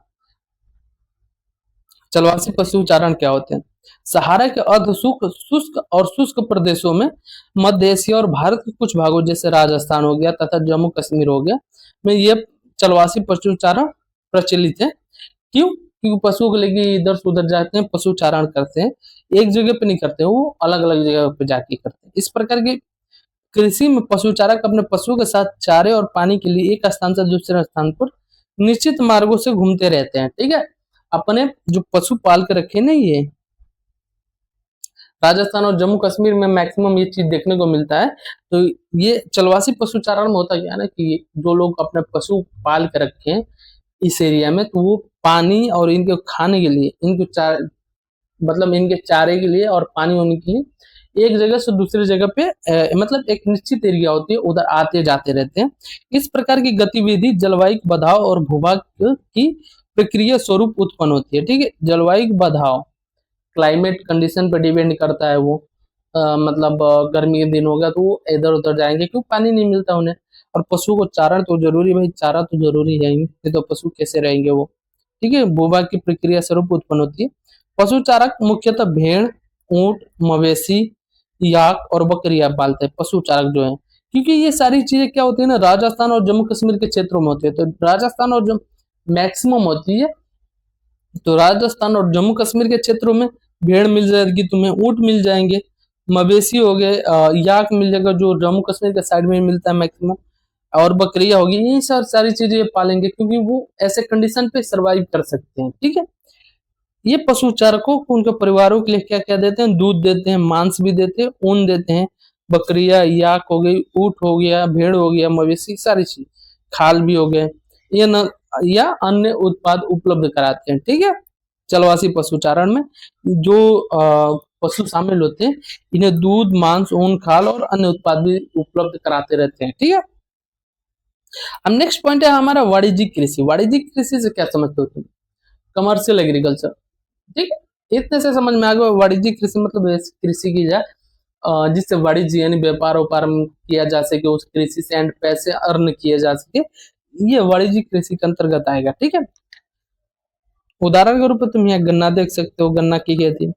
चलवासी पशुचारण क्या होते हैं? सहारा के अर्ध शुष्क और शुष्क प्रदेशों में, मध्य एशिया और भारत के कुछ भागों जैसे राजस्थान हो गया तथा जम्मू कश्मीर हो गया में ये चलवासी पशुचारण प्रचलित है। क्यों? क्योंकि पशुओं को लेके इधर से उधर जाते हैं, पशुचारण करते हैं, एक जगह पे नहीं करते, वो अलग अलग जगह पे जाके करते हैं। इस प्रकार की कृषि में पशुचारक अपने पशुओं के साथ चारे और पानी के लिए एक स्थान से दूसरे स्थान पर निश्चित मार्गों से घूमते रहते हैं। ठीक है, अपने जो पशु पाल के रखे ना, ये राजस्थान और जम्मू कश्मीर में मैक्सिमम ये चीज देखने को मिलता है। तो ये चलवासी पशुचारण में होता क्या है ना, कि जो लोग अपने पशु पाल के रखे हैं इस एरिया में, तो वो पानी और इनके खाने के लिए, इनके मतलब इनके चारे के लिए और पानी होने के लिए एक जगह से दूसरी जगह पे मतलब एक निश्चित एरिया होती है, उधर आते जाते रहते हैं। इस प्रकार की गतिविधि जलवायु बदलाव और भूभाग की प्रक्रिया स्वरूप उत्पन्न होती है। ठीक है, जलवायु बदलाव क्लाइमेट कंडीशन पर डिपेंड करता है वो। मतलब गर्मी के दिन हो गया तो वो इधर उधर जाएंगे, क्यों? पानी नहीं मिलता उन्हें। और पशु को चारण तो जरूरी, भाई चारा तो जरूरी है ही, नहीं तो पशु कैसे रहेंगे वो। ठीक है, भूभाग की प्रक्रिया स्वरूप उत्पन्न होती है। पशु चारक मुख्यतः भेड़, ऊंट, मवेशी, याक और बकरियां पालते हैं, पशु चारक जो है। क्योंकि ये सारी चीजें क्या होती है ना, राजस्थान और जम्मू कश्मीर के क्षेत्रों में होती है, तो राजस्थान और जम्मू मैक्सिमम होती है। तो राजस्थान और जम्मू कश्मीर के क्षेत्रों में भेड़ मिल जाएगी तुम्हें, ऊंट मिल जाएंगे, मवेशी हो गए, याक मिल जाएगा जो जम्मू कश्मीर के साइड में मिलता है मैक्सिमम, और बकरियां होगी। यही सारी चीजें पालेंगे क्योंकि वो ऐसे कंडीशन पे सरवाइव कर सकते हैं। ठीक है, ये पशु चारकों को उनके परिवारों के लिए क्या क्या देते हैं, दूध देते हैं, मांस भी देते हैं, ऊन देते हैं, बकरियां, याक हो गई, ऊंट हो गया, भेड़ हो गया, मवेशी, सारी चीज, खाल भी हो गए, ये न या अन्य उत्पाद उपलब्ध कराते हैं। ठीक है, चलवासी पशुचारण में जो पशु शामिल होते हैं, इन्हें दूध, मांस, ऊन, खाल और अन्य उत्पाद भी उपलब्ध कराते रहते हैं। ठीक है, अब नेक्स्ट पॉइंट है हमारा वाणिज्यिक कृषि। वाणिज्यिक कृषि से क्या समझते हो तुम? Commercial agriculture. ठीक है, इतने से समझ में आ गया वाणिज्यिक कृषि मतलब ऐसी कृषि की जाए जिससे वाणिज्य यानी व्यापार व्यापार किया जा सके, उस कृषि से एंड पैसे अर्न किए जा सके, ये वाणिज्यिक कृषि के अंतर्गत आएगा। ठीक है, उदाहरण के रूप में तुम यहाँ गन्ना देख सकते हो, गन्ना की खेती।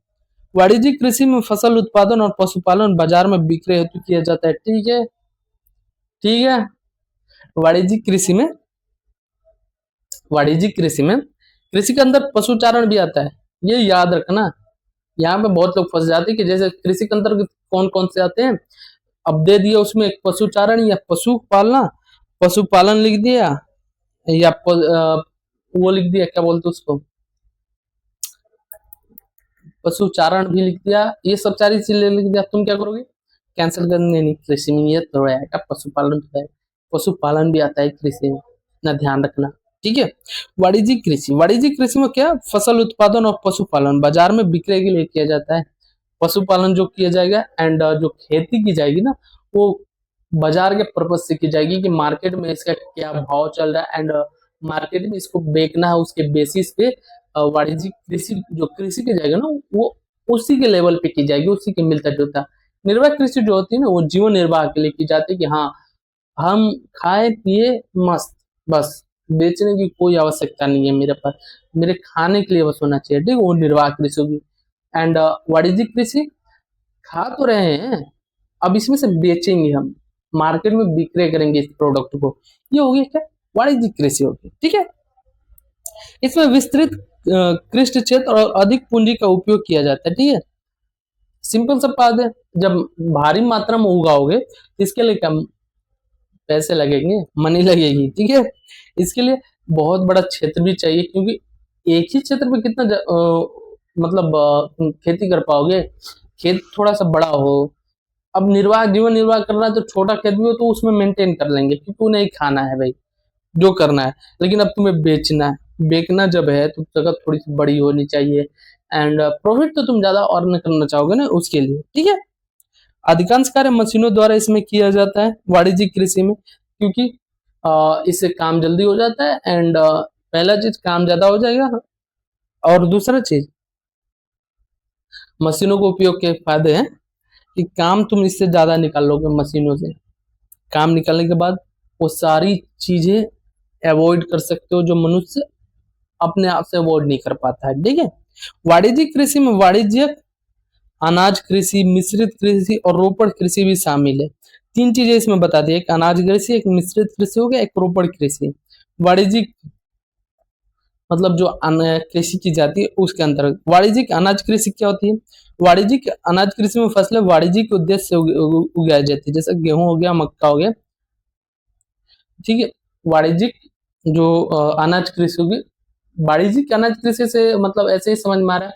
वाणिज्यिक कृषि में फसल उत्पादन और पशुपालन बाजार में बिक्री हेतु किया जाता है। ठीक है, ठीक है, वाणिज्यिक कृषि में, वाणिज्यिक कृषि में कृषि के अंदर पशुचारण भी आता है, ये याद रखना। यहाँ पे बहुत लोग फंस जाते हैं कि जैसे कृषि के अंतर्गत कौन कौन से आते हैं, अब दे दिया उसमें एक पशुचारण या पशु पालना, पशुपालन लिख दिया, या वो लिख दिया, क्या बोलते उसको, पशुचारण भी लिख दिया, ये सब सारी चीजें लिख दिया, तुम क्या करोगे, कैंसिल करने नहीं, कृषि में ये थोड़ा आएगा, पशुपालन है, पशुपालन भी आता है कृषि में, ना ध्यान रखना। ठीक है, वाणिज्यिक कृषि, वाणिज्यिक कृषि में क्या, फसल उत्पादन और पशुपालन बाजार में बिक्री के लिए किया जाता है। पशुपालन जो किया जाएगा एंड जो खेती की जाएगी ना, वो बाजार के पर्पज से की जाएगी कि मार्केट में इसका क्या भाव चल रहा है एंड मार्केट में इसको बेचना है, उसके बेसिस पे वाणिज्यिक कृषि जो कृषि की जाएगा ना, वो उसी के लेवल पे की जाएगी, उसी के मिलता जुलता। निर्वाह कृषि जो होती है ना, वो जीवन निर्वाह के लिए की जाती है कि हाँ हम खाए पिए मस्त, बस बेचने की कोई आवश्यकता नहीं है मेरे पास, मेरे खाने के लिए बस होना चाहिए। ठीक है, वो निर्वाह कृषि होगी। एंड वाणिज्यिक कृषि, खा तो रहे हैं, अब इसमें से बेचेंगे हम, मार्केट में बिक्री करेंगे इस प्रोडक्ट को, ये होगी क्या, वाणिज्यिक कृषि होगी। ठीक है, इसमें विस्तृत कृषि क्षेत्र और अधिक पूंजी का उपयोग किया जाता है। ठीक है, सिंपल सा बात है, जब भारी मात्रा में उगाओगे इसके लिए कम पैसे लगेंगे, मनी लगेगी। ठीक है, इसके लिए बहुत बड़ा क्षेत्र भी चाहिए, क्योंकि एक ही क्षेत्र में कितना मतलब खेती कर पाओगे, खेत थोड़ा सा बड़ा हो। अब निर्वाह, जीवन निर्वाह करना है तो छोटा खेत भी हो तो उसमें मेंटेन कर लेंगे, क्योंकि उन्हें ही खाना है भाई, जो करना है। लेकिन अब तुम्हें बेचना है, बेचना जब है तो जगह थोड़ी सी बड़ी होनी चाहिए एंड प्रॉफिट तो तुम ज्यादा अर्न करना चाहोगे ना, उसके लिए। ठीक है, अधिकांश कार्य मशीनों द्वारा इसमें किया जाता है वाणिज्यिक कृषि में, क्योंकि इससे काम जल्दी हो जाता है एंड पहला चीज काम ज्यादा हो जाएगा, और दूसरा चीज मशीनों को उपयोग के फायदे हैं कि काम तुम इससे ज्यादा निकाल लोगे मशीनों से। काम निकालने के बाद वो सारी चीजें अवॉइड कर सकते हो जो मनुष्य अपने आप से अवॉइड नहीं कर पाता है। ठीक है, वाणिज्यिक कृषि में वाणिज्यिक अनाज कृषि, मिश्रित कृषि और रोपड़ कृषि भी शामिल है। तीन चीजें इसमें बता दी, एक अनाज कृषि, एक मिश्रित कृषि हो गया, एक रोपड़ कृषि। वाणिज्यिक मतलब जो कृषि की जाती है उसके अंतर्गत वाणिज्यिक अनाज कृषि क्या होती है, वाणिज्यिक अनाज कृषि में फसलें वाणिज्यिक उद्देश्य से उगाई जाती है, जैसे गेहूं हो गया, मक्का हो गया। ठीक है, वाणिज्यिक जो अनाज कृषि होगी, वाणिज्यिक अनाज कृषि से मतलब ऐसे ही समझ में आ रहा है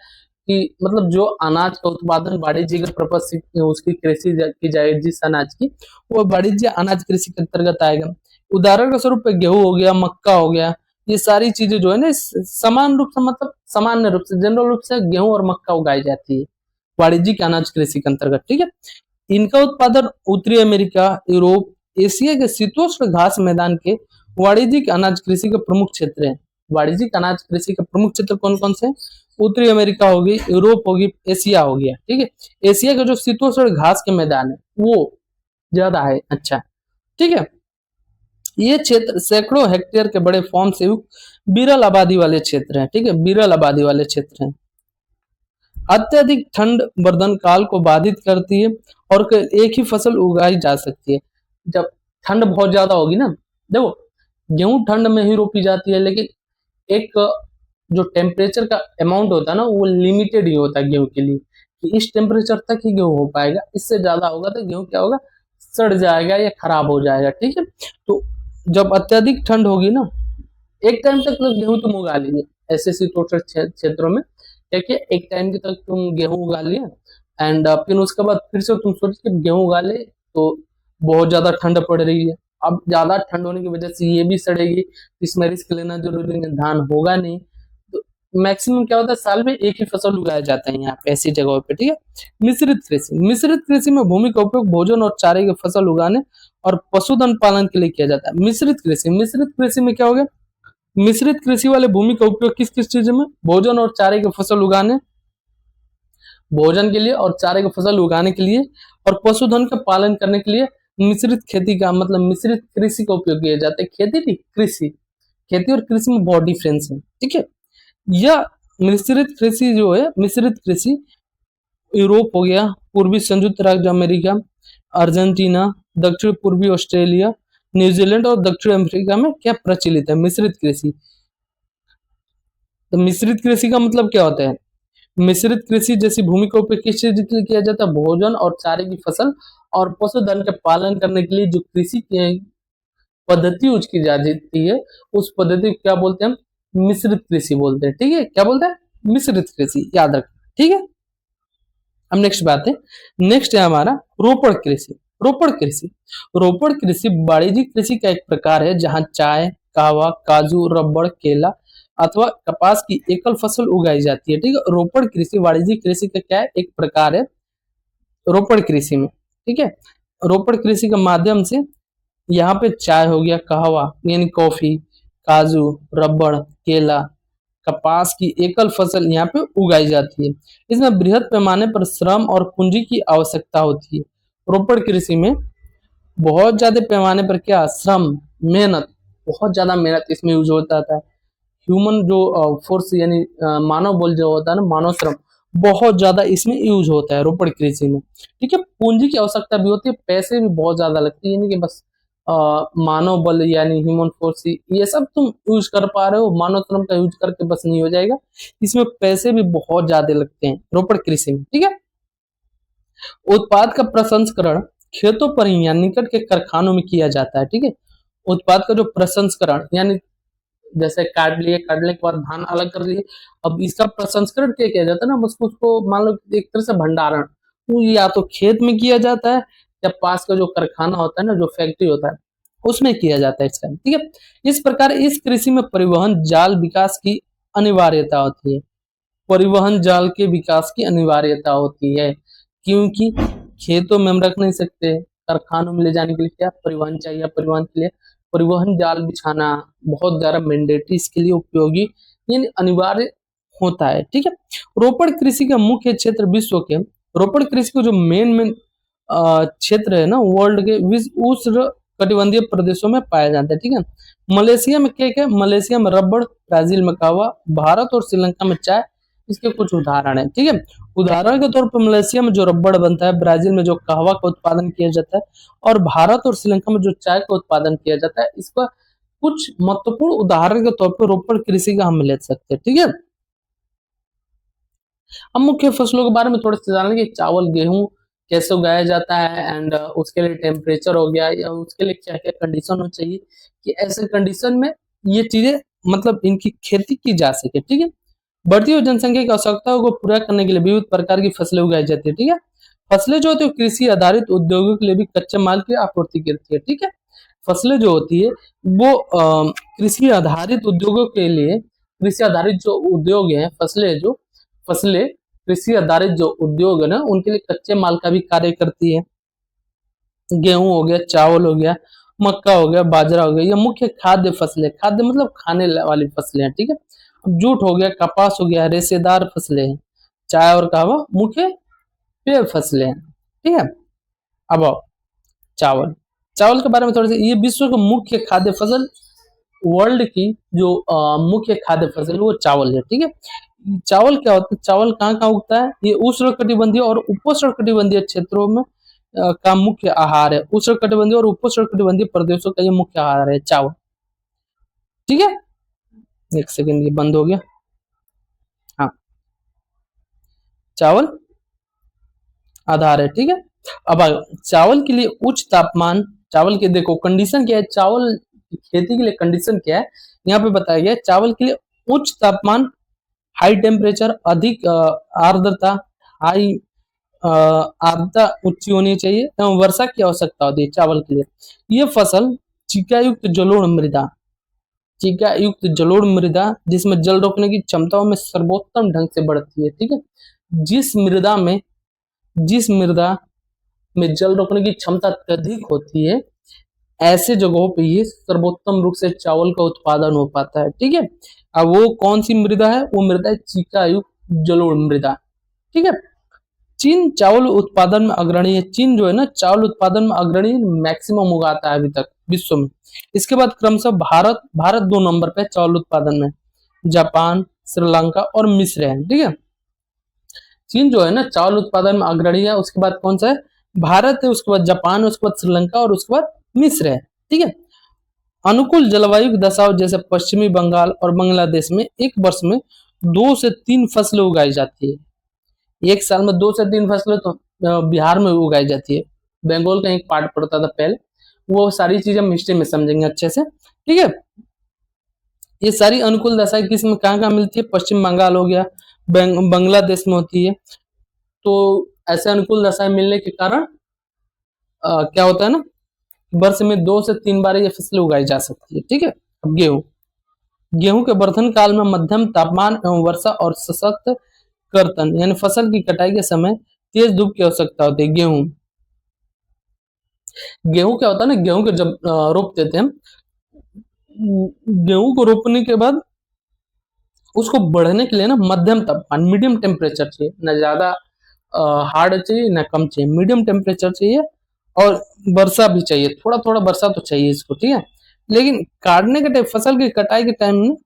कि मतलब जो अनाज का उत्पादन वाणिज्यिक पर्पज से उसकी कृषि की जाए जिस अनाज की, वो वाणिज्य अनाज कृषि के अंतर्गत आएगा। उदाहरण के स्वरूप पे गेहूं हो गया, मक्का हो गया, ये सारी चीजें जो है ना समान रूप से मतलब सामान्य रूप से जनरल रूप से गेहूं और मक्का उगाई जाती है वाणिज्यिक अनाज कृषि के अंतर्गत। ठीक है, इनका उत्पादन उत्तरी अमेरिका, यूरोप, एशिया के शीतोष्ण घास मैदान के वाणिज्यिक अनाज कृषि के प्रमुख क्षेत्र हैं। वाणिज्यिक अनाज कृषि के प्रमुख क्षेत्र कौन कौन से हैं? उत्तरी अमेरिका होगी, यूरोप होगी, एशिया हो गया। ठीक है, एशिया के जो शीतोष्ण घास के मैदान है वो ज्यादा है। अच्छा, ठीक है, ये क्षेत्र सैकड़ों हेक्टेयर के बड़े फॉर्म से विरल आबादी वाले क्षेत्र हैं। ठीक है, विरल आबादी वाले क्षेत्र हैं। अत्यधिक ठंड वर्धन काल को बाधित करती है और एक ही फसल उगाई जा सकती है। जब ठंड बहुत ज्यादा होगी ना, देखो गेहूं ठंड में ही रोपी जाती है, लेकिन एक जो टेम्परेचर का अमाउंट होता है ना, वो लिमिटेड ही होता है गेहूं के लिए, कि इस टेम्परेचर तक ही गेहूं हो पाएगा, इससे ज्यादा होगा तो गेहूं क्या होगा, सड़ जाएगा या खराब हो जाएगा। ठीक है, तो जब अत्यधिक ठंड होगी ना, एक टाइम तक तो गेहूं तुम उगा लीजिए ऐसे शीतोष्ण क्षेत्रों में, क्या किया, एक टाइम के तक तुम गेहूं उगा लिया, एंड फिर उसके बाद फिर से तुम सोच के गेहूं उगा ले, तो बहुत ज्यादा ठंड पड़ रही है। अब ज्यादा ठंड होने की वजह से ये भी सड़ेगी, इसमें रिस्क लेना जरूरी नहीं, धान होगा नहीं। तो मैक्सिमम क्या होता है, साल में एक ही फसल उगाया जाता है यहाँ पे ऐसी जगहों पे, ठीक है। मिश्रित कृषि, मिश्रित कृषि में भूमि का उपयोग भोजन और चारे की फसल उगाने और पशुधन पालन के लिए किया जाता है। मिश्रित कृषि, मिश्रित कृषि में क्या हो गया, मिश्रित कृषि वाले भूमि का उपयोग किस किस चीज में, भोजन और चारे की फसल उगाने, भोजन के लिए और चारे की फसल उगाने के लिए और पशुधन का पालन करने के लिए मिश्रित खेती का मतलब मिश्रित कृषि का उपयोग किया जाता है। खेती नहीं, कृषि, खेती और कृषि में बहुत डिफरेंस है, ठीक है। यह मिश्रित कृषि जो है, मिश्रित कृषि यूरोप हो गया, पूर्वी संयुक्त राज्य अमेरिका, अर्जेंटीना, दक्षिण पूर्वी ऑस्ट्रेलिया, न्यूजीलैंड और दक्षिण अफ्रीका में क्या प्रचलित है, मिश्रित कृषि। तो मिश्रित कृषि का मतलब क्या होता है, मिश्रित कृषि जैसी भूमि का उपयोग किस चीज के लिए किया जाता है, भोजन और चारे की फसल और पशुधन के पालन करने के लिए जो कृषि की पद्धति यूज की जाती है, उस पद्धति को क्या बोलते हैं, मिश्रित कृषि बोलते हैं, ठीक है। क्या बोलते हैं, मिश्रित कृषि, याद रखना, ठीक है। अब नेक्स्ट बात है, नेक्स्ट है हमारा रोपड़ कृषि। रोपड़ कृषि, रोपड़ कृषि वाणिज्यिक कृषि का एक प्रकार है जहां चाय, कहवा, काजू, रबड़, केला अथवा कपास की एकल फसल उगाई जाती है, ठीक है। रोपड़ कृषि वाणिज्यिक कृषि का क्या है, एक प्रकार है रोपड़ कृषि में, ठीक है। रोपड़ कृषि के माध्यम से यहाँ पे चाय हो गया, कहवा यानी कॉफी, काजू, रबड़, केला, कपास की एकल फसल यहाँ पे उगाई जाती है। इसमें बृहद पैमाने पर श्रम और पूंजी की आवश्यकता होती है। रोपड़ कृषि में बहुत ज्यादा पैमाने पर क्या, श्रम, मेहनत, बहुत ज्यादा मेहनत इसमें यूज होता था। ह्यूमन जो फोर्स यानी मानव बल जो होता है ना, मानव श्रम बहुत ज्यादा इसमें यूज होता है रोपड़ कृषि में, ठीक है। पूंजी की आवश्यकता भी होती है, पैसे भी बहुत ज्यादा लगती है, यानी कि बस मानव बल यानी ह्यूमन फोर्स ये सब तुम यूज कर पा रहे हो, मानव श्रम का यूज करके बस नहीं हो जाएगा, इसमें पैसे भी बहुत ज्यादा लगते हैं रोपड़ कृषि में, ठीक है। उत्पाद का प्रसंस्करण खेतों पर ही या निकट के कारखानों में किया जाता है, ठीक है। उत्पाद का जो प्रसंस्करण यानी जैसे काट लिए, काटने के बाद धान अलग कर लिए, अब इसका प्रसंस्करण क्या किया जाता है ना, बस उसको मान लो एक तरह से भंडारण, वो या तो खेत में किया जाता है या पास का जो कारखाना होता है ना, जो फैक्ट्री होता है उसमें किया जाता है इसका, ठीक है। इस प्रकार इस कृषि में परिवहन जाल विकास की अनिवार्यता होती है, परिवहन जाल के विकास की अनिवार्यता होती है, क्योंकि खेतों में हम रख नहीं सकते, कारखानों में ले जाने के लिए क्या परिवहन चाहिए, परिवहन के लिए परिवहन जाल बिछाना बहुत ज्यादा मैंडेटरी, इसके लिए उपयोगी यानी अनिवार्य होता है, ठीक है। रोपड़ कृषि का मुख्य क्षेत्र विश्व के, रोपड़ कृषि को जो मेन क्षेत्र है ना वर्ल्ड के उष्ण कटिबंधीय प्रदेशों में पाया जाता है, ठीक है। मलेशिया में क्या, मलेशिया में रबड़, ब्राजील में कहवा, भारत और श्रीलंका में चाय, इसके कुछ उदाहरण है, ठीक है। उदाहरण के तौर पर मलेशिया में जो रबड़ बनता है, ब्राजील में जो कहवा का उत्पादन किया जाता है और भारत और श्रीलंका में जो चाय का उत्पादन किया जाता है, इसका कुछ महत्वपूर्ण उदाहरण के तौर पर रोपड़ कृषि का हम ले सकते हैं, ठीक है। अब मुख्य फसलों के बारे में थोड़ा सा जानेंगे, चावल, गेहूं कैसे उगाया जाता है, एंड उसके लिए टेम्परेचर हो गया या उसके लिए क्या क्या कंडीशन हो चाहिए कि ऐसे कंडीशन में ये चीजें मतलब इनकी खेती की जा सके, ठीक है। बढ़ती हुई जनसंख्या की आवश्यकताओं को पूरा करने के लिए विविध प्रकार की फसलें उगाई जाती है, ठीक है। फसलें जो होती है कृषि आधारित उद्योगों के लिए भी कच्चे माल की आपूर्ति करती है, ठीक है। फसलें जो होती है वो कृषि आधारित उद्योगों के लिए, कृषि आधारित जो उद्योग है, फसलें कृषि आधारित जो उद्योग है ना, उनके लिए कच्चे माल का भी कार्य करती है। गेहूं हो गया, चावल हो गया, मक्का हो गया, बाजरा हो गया, ये मुख्य खाद्य फसलें, खाद्य मतलब खाने वाली फसलें हैं, ठीक है। जूट हो गया, कपास हो गया, रेशेदार फसलें हैं, चाय और कहवा मुख्य पेय फसलें हैं, ठीक है। अब आओ चावल, चावल के बारे में थोड़ा सा, ये विश्व का मुख्य खाद्य फसल, वर्ल्ड की जो मुख्य खाद्य फसल है वो चावल है, ठीक है। चावल क्या होता है, चावल कहाँ कहाँ उगता है, ये उष्ण कटिबंधीय और उपोष्ण कटिबंधीय क्षेत्रों में का मुख्य आहार है। उष्ण कटिबंधीय और उपोष्ण कटिबंधीय प्रदेशों का ये मुख्य आहार है चावल, ठीक है। एक सेकंड, ये बंद हो गया, हाँ, चावल आधार है, ठीक है। अब चावल के लिए उच्च तापमान, चावल के देखो कंडीशन क्या है, चावल खेती के लिए कंडीशन क्या है यहाँ पे बताया गया है, चावल के लिए उच्च तापमान हाई टेम्परेचर, अधिक आर्द्रता, हाई आर्द्रता उच्च होनी चाहिए एवं वर्षा की आवश्यकता होती है चावल के लिए। ये फसल चिकायुक्त जलोढ़ मृदा, चिका युक्त जलोढ़ मृदा जिसमें जल रोकने की क्षमताओं में सर्वोत्तम ढंग से बढ़ती है। ठीक है, जिस मृदा में जल रोकने की क्षमता अत्यधिक होती है, ऐसे जगहों पे ये सर्वोत्तम रूप से चावल का उत्पादन हो पाता है। ठीक है, अब वो कौन सी मृदा है? वो मृदा है चिकायुक्त जलोढ़ मृदा। ठीक है, चीन चावल उत्पादन में अग्रणी है। चीन जो है ना, चावल उत्पादन में अग्रणी मैक्सिमम उगाता है अभी तक विश्व में। इसके बाद क्रमशः भारत 2 नंबर पे चावल उत्पादन में, जापान, श्रीलंका और मिस्र है। ठीक है, चीन जो है ना चावल उत्पादन में अग्रणी है। उसके बाद कौन सा है? भारत है, उसके बाद जापान है, उसके बाद श्रीलंका और उसके बाद मिस्र है। ठीक है, अनुकूल जलवायु दशाओं जैसे पश्चिमी बंगाल और बांग्लादेश में एक वर्ष में 2 से 3 फसलें उगाई जाती है। एक साल में 2 से 3 फसलें तो बिहार में उगाई जाती है। बंगाल का एक पार्ट पड़ता था पहले, वो सारी चीजें हम हिस्ट्री में समझेंगे अच्छे से। ठीक है, ये सारी अनुकूल दशाएं किस में कहाँ कहाँ मिलती है? पश्चिम बंगाल हो गया, बांग्लादेश में होती है। तो ऐसे अनुकूल दशाएं मिलने के कारण क्या होता है ना, वर्ष में 2 से 3 बार ये फसलें उगाई जा सकती है। ठीक है, अब गेहूं के वर्धन काल में मध्यम तापमान एवं वर्षा और सशक्त कर्तन यानी फसल की कटाई के समय तेज धूप की आवश्यकता होती है। गेहूं क्या होता है ना, गेहूं के जब रोप देते हैं, गेहूं को रोपने के बाद उसको बढ़ने के लिए ना मध्यम तापमान, मीडियम टेम्परेचर चाहिए, ना ज्यादा हार्ड चाहिए ना कम चाहिए, मीडियम टेम्परेचर चाहिए। और वर्षा भी चाहिए, थोड़ा थोड़ा वर्षा तो चाहिए इसको। ठीक है, लेकिन काटने के टाइम, फसल की कटाई के टाइम में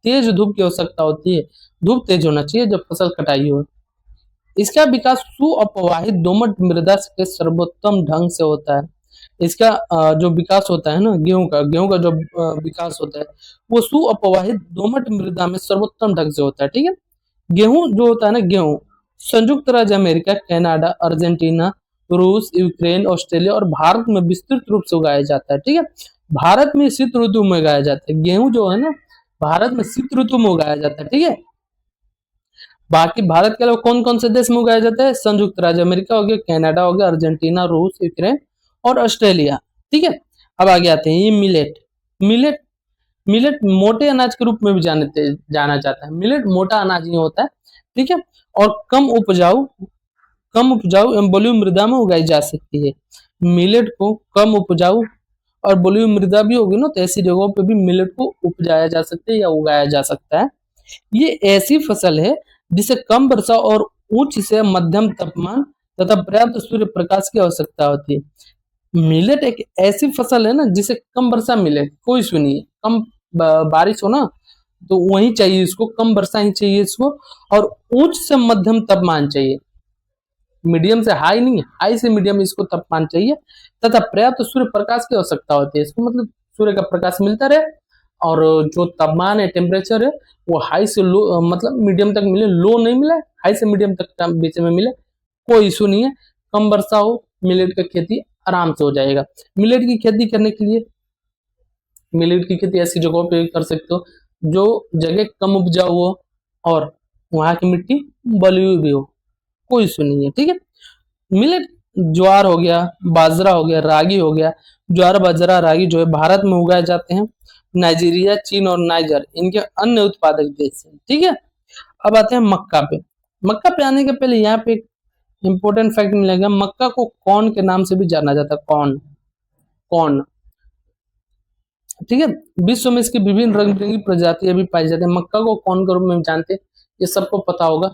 तेज धूप की आवश्यकता होती है। धूप तेज होना चाहिए जब फसल कटाई हो। इसका विकास सुअपवाहित दोमट मृदा के सर्वोत्तम ढंग से होता है। इसका जो विकास होता है ना, गेहूं का जो विकास होता है वो सुअपवाहित दोमट मृदा में सर्वोत्तम ढंग से होता है। ठीक है, गेहूं जो होता है ना, गेहूं संयुक्त राज्य अमेरिका, कनाडा, अर्जेंटीना, रूस, यूक्रेन, ऑस्ट्रेलिया और भारत में विस्तृत रूप से उगाया जाता है। ठीक है, भारत में शीत ऋतु में उगाया जाता है। गेहूं जो है ना, भारत में शीत ऋतु में उगाया जाता है। ठीक है, बाकी भारत के अलावा कौन कौन से देश में उगाया जाता है? संयुक्त राज्य अमेरिका हो गया, कनाडा हो गया, अर्जेंटीना, रूस, यूक्रेन और ऑस्ट्रेलिया। ठीक है, अब आगे आते हैं ये मिलेट मिलेट मोटे अनाज के रूप में भी जाना जाता है। मिलेट मोटा अनाज ही होता है। ठीक है, और कम उपजाऊ एवं बलुई मृदा में उगाई जा सकती है। मिलेट को कम उपजाऊ और बलुई मृदा भी होगी ना, तो ऐसी जगहों पे भी मिलेट को उपजाया जा सकता है या उगाया जा सकता है। ये ऐसी फसल है जिसे कम वर्षा और उच्च से मध्यम तापमान तथा पर्याप्त सूर्य प्रकाश की आवश्यकता होती है। मिलेट एक ऐसी फसल है ना जिसे कम वर्षा मिले, कोई इशू नहीं है, कम बारिश हो ना तो वही चाहिए इसको, कम वर्षा ही चाहिए इसको, और उच्च से मध्यम तापमान चाहिए, मीडियम से हाई नहीं, हाई से मीडियम इसको तापमान चाहिए, तथा पर्याप्त सूर्य प्रकाश की आवश्यकता होती है इसको, मतलब सूर्य का प्रकाश मिलता रहे और जो तापमान है, टेम्परेचर है, वो हाई से लो, मतलब मीडियम तक मिले, लो नहीं मिले, हाई से मीडियम तक बीच में मिले, कोई इशू नहीं है। कम वर्षा हो, मिलेट की खेती आराम से हो जाएगा। मिलेट की खेती करने के लिए, मिलेट की खेती ऐसी जगहों पे कर सकते हो जो जगह कम उपजाऊ हो और वहां की मिट्टी बलुई भी हो, कोई इशू नहीं है। ठीक है, मिलेट ज्वार हो गया, बाजरा हो गया, रागी हो गया। ज्वार, बाजरा, रागी जो है भारत में उगाए जाते हैं। नाइजीरिया, चीन और नाइजर इनके अन्य उत्पादक देश हैं। ठीक है, अब आते हैं मक्का पे। मक्का पे आने के पहले यहाँ पे इंपॉर्टेंट फैक्ट मिलेगा, मक्का को कॉर्न के नाम से भी जाना जाता है। कॉर्न। ठीक है, विश्व में इसकी विभिन्न रंग बिरंगी प्रजातियां भी पाई जाती है। मक्का को कॉर्न के रूप में जानते हैं, ये सबको पता होगा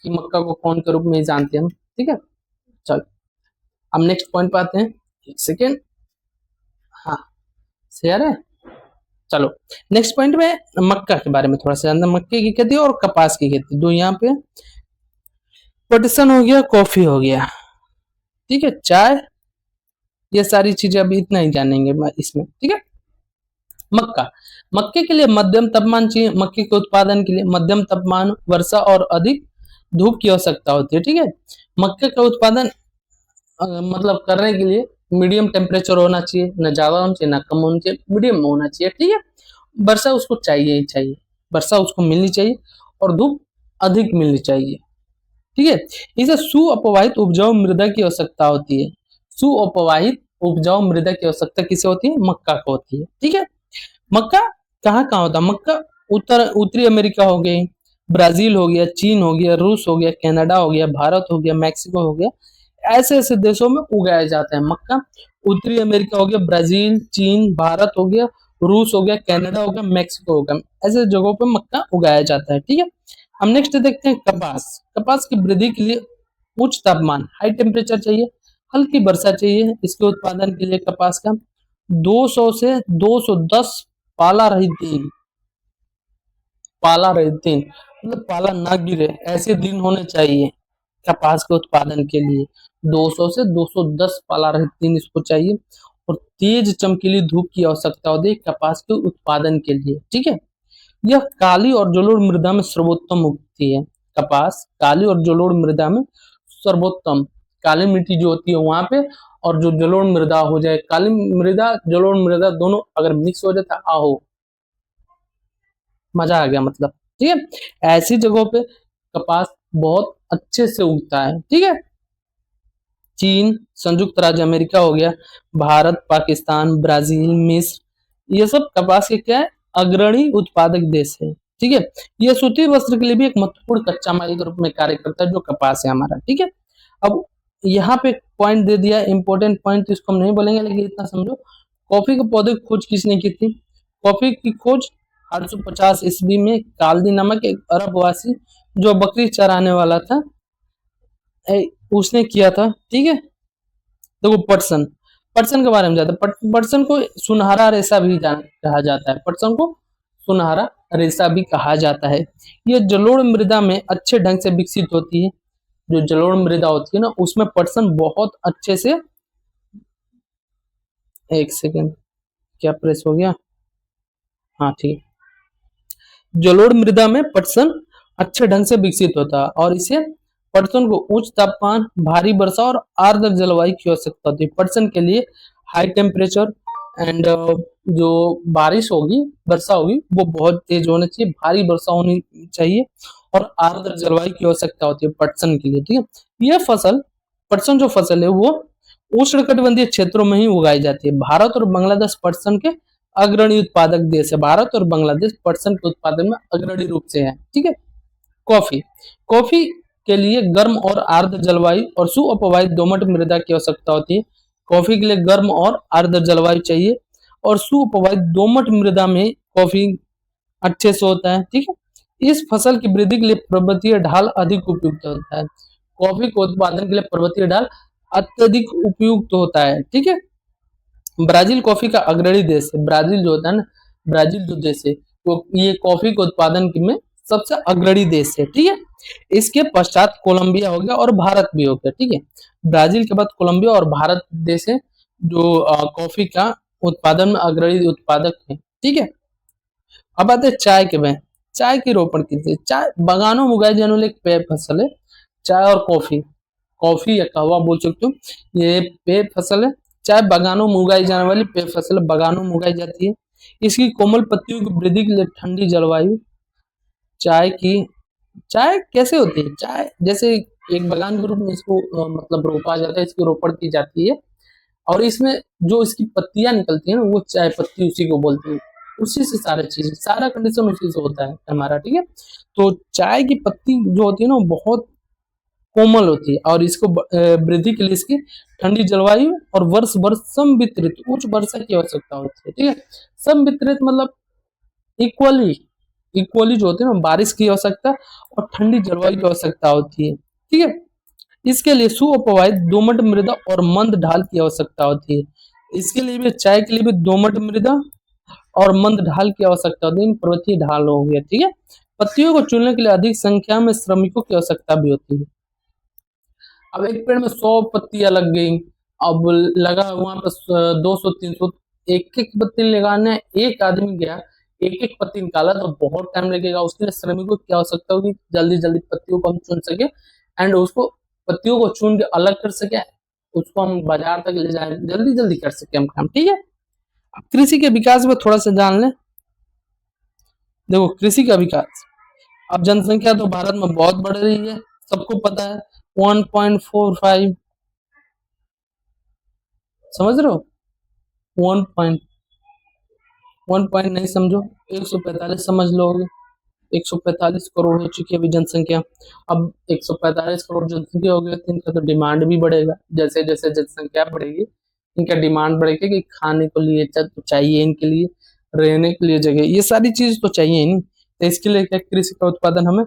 कि मक्का को कॉर्न के रूप में ही जानते हैं हम। ठीक है, चलो अब नेक्स्ट पॉइंट पे आते हैं। एक सेकेंड, हाँ शेयर है। चलो नेक्स्ट पॉइंट में मक्का के बारे में थोड़ा सा जानते हैं। मक्के की खेती और कपास की खेती दो यहाँ पे, पटसन हो गया, कॉफी हो गया, ठीक है, चाय, ये सारी चीजें अभी इतना ही जानेंगे इसमें। ठीक है, मक्के के लिए मध्यम तापमान चाहिए। मक्के के उत्पादन के लिए मध्यम तापमान, वर्षा और अधिक धूप की आवश्यकता होती है। ठीक है, मक्के का उत्पादन मतलब करने के लिए मीडियम टेम्परेचर होना चाहिए, ना ज्यादा होना चाहिए ना कम होना चाहिए, मीडियम में होना चाहिए। ठीक है, वर्षा उसको चाहिए ही चाहिए, वर्षा उसको मिलनी चाहिए और धूप अधिक मिलनी चाहिए। ठीक है, इसे सुअपवाहित उपजाऊ मृदा की आवश्यकता होती है। सुअपवाहित उपजाऊ मृदा की आवश्यकता किसे होती है? मक्का को होती है। ठीक है, मक्का कहाँ कहाँ होता है? मक्का उत्तरी अमेरिका हो गई, ब्राजील हो गया, चीन हो गया, रूस हो गया, कनाडा हो गया, भारत हो गया, मैक्सिको हो गया, ऐसे ऐसे देशों में उगाया जाता है मक्का। उत्तरी अमेरिका हो गया, ब्राजील, चीन, भारत हो गया, रूस हो गया, कनाडा हो गया, मैक्सिको हो गया, ऐसे जगहों पर मक्का उगाया जाता है। ठीक है, हम नेक्स्ट देखते हैं कपास। कपास की वृद्धि के लिए उच्च तापमान, हाई टेम्परेचर चाहिए, हल्की वर्षा चाहिए। इसके उत्पादन के लिए कपास का 200 से 210 पाला रहित दिन, पाला रहित दिन मतलब पाला ना गिरे ऐसे दिन होने चाहिए कपास के उत्पादन के लिए। 200 से 210 पाला रहित दिन इसको चाहिए। और तेज चमकीली धूप की आवश्यकता होती है कपास के उत्पादन के लिए। ठीक है, यह काली और जलोढ़ मृदा में सर्वोत्तम उगती है। कपास काली और जलोढ़ मृदा में सर्वोत्तम, काली मिट्टी जो होती है वहां पे, और जो जलोढ़ मृदा हो जाए, काली मृदा जलोढ़ मृदा दोनों अगर मिक्स हो जाता आहो मजा आ गया मतलब। ठीक है, ऐसी जगहों पे कपास बहुत अच्छे से उगता है। ठीक है, चीन, संयुक्त राज्य अमेरिका हो गया, भारत, पाकिस्तान, ब्राजील, मिस्र, ये सब कपास के क्या है? अग्रणी उत्पादक देश है। ठीक है, ये सूती वस्त्र के लिए भी एक महत्वपूर्ण कच्चा माल के रूप में कार्य करता है जो कपास है हमारा। ठीक है, अब यहाँ पे पॉइंट दे दिया, इंपॉर्टेंट पॉइंट, तो इसको हम नहीं बोलेंगे, लेकिन इतना समझो, कॉफी के पौधे की खोज किसने की थी? कॉफी की खोज 850 ईस्वी में काल्दी नामक एक अरबवासी जो बकरी चराने वाला था, उसने किया था। ठीक है, देखो पटसन, पटसन के बारे में जाता है। पटसन को सुनहरा रेशा भी कहा जाता है। पटसन को सुनहरा रेशा भी कहा जाता है। ये जलोढ़ मृदा में अच्छे ढंग से विकसित होती है। जो जलोढ़ मृदा होती है ना, उसमें पटसन बहुत अच्छे से, एक सेकेंड, क्या प्रेस हो गया? हाँ ठीक, जलोढ़ मृदा में पटसन अच्छे ढंग से विकसित होता है, और इसे पटसन को उच्च तापमान, भारी वर्षा और आर्द्र जलवायु की आवश्यकता होती है। पटसन के लिए हाई टेम्परेचर एंड जो बारिश होगी, वर्षा होगी, वो बहुत तेज होनी चाहिए, भारी वर्षा होनी चाहिए, और आर्द्र जलवायु की आवश्यकता होती है पटसन के लिए। ठीक है, यह फसल, पटसन जो फसल है वो उष्णकटिबंधीय क्षेत्रों में ही उगाई जाती है। भारत और बांग्लादेश पटसन के अग्रणी उत्पादक देश है। भारत और बांग्लादेश पटसन के उत्पादन में अग्रणी रूप से है। ठीक है, कॉफी, कॉफी के लिए गर्म और आर्द्र जलवायु और सुअपवाहित दोमट मृदा की आवश्यकता होती है। कॉफी के लिए गर्म और आर्द्र जलवायु चाहिए, और सुअपवाहित दोमट मृदा में कॉफी अच्छे से होता है। ठीक है, इस फसल की वृद्धि के लिए पर्वतीय ढाल अधिक उपयुक्त होता है। कॉफी के उत्पादन के लिए पर्वतीय ढाल अत्यधिक उपयुक्त होता है। ठीक है, ब्राजील कॉफी का अग्रणी देश है। ब्राजील जो होता है ना, ब्राजील जो देश है वो ये कॉफी के उत्पादन में सबसे अग्रणी देश है। ठीक है, इसके पश्चात कोलंबिया हो गया और भारत भी हो गया। ठीक है, ब्राजील के बाद कोलंबिया और भारत देश है जो कॉफी का उत्पादन में अग्रणी उत्पादक है। ठीक है, अब आते हैं चाय के में। चाय की रोपण कीजिए। चाय बागानों में उगाई जाने वाली एक पेय फसल है। चाय और कॉफी, कॉफी या कहवा बोल सकते हो, ये पेय फसल है। चाय बागानों में उगाई जाने वाली पेय फसल बागानों में उगाई जाती है। इसकी कोमल पत्तियों की वृद्धि के लिए ठंडी जलवायु। चाय की, चाय कैसे होती है? चाय जैसे एक बागान के रूप में इसको मतलब रोपा जाता है, इसकी रोपण की जाती है, और इसमें जो इसकी पत्तियां निकलती है ना, वो चाय पत्ती उसी को बोलते हैं। उसी से सारे चीज, सारा कंडीशन उसी से होता है हमारा। ठीक है, तो चाय की पत्ती जो होती है ना, वो बहुत कोमल होती है, और इसको वृद्धि के लिए इसकी ठंडी जलवायु और वर्ष वर्ष समवितरित उच्च वर्षा की आवश्यकता होती है। ठीक है, समवितरित मतलब इक्वली, इक्वली जो होती है ना, बारिश की आवश्यकता और ठंडी जलवायु की आवश्यकता होती है। ठीक है, इसके लिए सुअपवाहित दोमट मृदा और मंद ढाल की आवश्यकता होती है। इसके लिए भी, चाय के लिए भी दोमट मृदा और मंद ढाल की आवश्यकता होती है। पर्वतीय ढाल हो गया। ठीक है, पत्तियों को चुनने के लिए अधिक संख्या में श्रमिकों की आवश्यकता भी होती है। अब एक पेड़ में 100 पत्तियां लग गई, अब लगा वहां पर 200 300, एक एक पत्ती लगाने एक आदमी गया, एक एक पत्ती निकाला तो बहुत टाइम लगेगा। उसके लिए श्रमिकों की आवश्यकता होगी, जल्दी जल्दी पत्तियों को हम चुन सके, एंड उसको पत्तियों को चुन के अलग कर सके, उसको हम बाजार तक ले जाए, जल्दी जल्दी कर सके हम काम। ठीक है, अब कृषि के विकास में थोड़ा सा जान लें। देखो कृषि का विकास, अब जनसंख्या तो भारत में बहुत बढ़ रही है, सबको पता है, 1.45, समझ रहे हो, 1 पॉइंट नहीं समझो, 145 समझ लोगे। 145 करोड़ हो चुकी है अभी जनसंख्या। अब 145 करोड़ जनसंख्या हो गई तो इनका तो डिमांड भी बढ़ेगा, जैसे जैसे जनसंख्या बढ़ेगी इनका डिमांड बढ़ेगा कि खाने को लिए तो चाहिए, इनके लिए रहने के लिए जगह, ये सारी चीज तो चाहिए ही नहीं। तो इसके लिए क्या, कृषि का उत्पादन हमें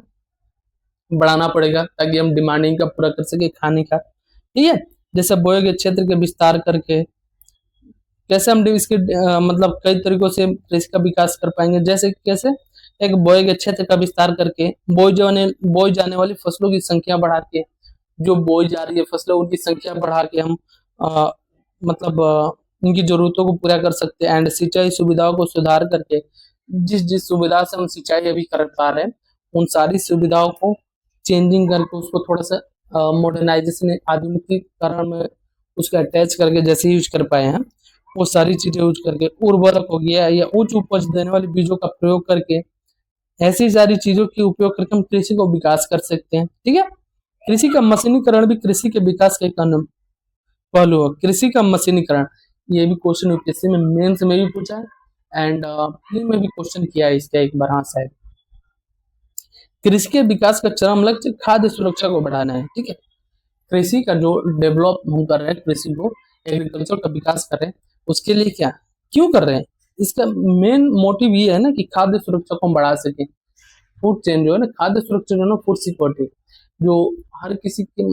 बढ़ाना पड़ेगा ताकि हम डिमांडिंग का पूरा कर सके खाने का, ठीक है। जैसे बोए गए क्षेत्र के विस्तार करके कैसे हम इसके मतलब कई तरीकों से कृषि का विकास कर पाएंगे, जैसे कैसे, एक बोए गए क्षेत्र का विस्तार करके बोई जाने वाली फसलों की संख्या बढ़ा के, जो बोई जा रही है फसलें उनकी संख्या बढ़ा के हम अ, मतलब उनकी जरूरतों को पूरा कर सकते हैं। एंड सिंचाई सुविधाओं को सुधार करके, जिस जिस सुविधा से हम सिंचाई अभी कर पा रहे हैं उन सारी सुविधाओं को चेंजिंग करके उसको थोड़ा सा मॉडर्नाइजेशन, आधुनिकीकरण में उसको अटैच करके जैसे यूज कर पाए हैं, वो सारी चीजें यूज करके, उर्वरक हो गया या उच्च उपज देने वाले बीजों का प्रयोग करके, ऐसी सारी चीजों की उपयोग करके हम कृषि को विकास कर सकते हैं, ठीक है। कृषि का मशीनीकरण भी कृषि के विकास का एक अन्य पहलू है। कृषि का मशीनीकरण, ये भी क्वेश्चन यूपीएससी में मेंस में भी पूछा है एंड प्री में भी क्वेश्चन किया है इसका एक बार, हाँ शायद। कृषि के विकास का चरम लक्ष्य खाद्य सुरक्षा को बढ़ाना है, ठीक है। कृषि का जो डेवलप हम कर रहे हैं, कृषि को, एग्रीकल्चर का विकास कर रहे हैं, उसके लिए क्या, क्यों कर रहे हैं, इसका मेन मोटिव ये है ना कि खाद्य सुरक्षा को हम बढ़ा सके। फूड चेन जो है ना, खाद्य सुरक्षा जो है ना, फूड सिक्योरिटी, जो हर किसी के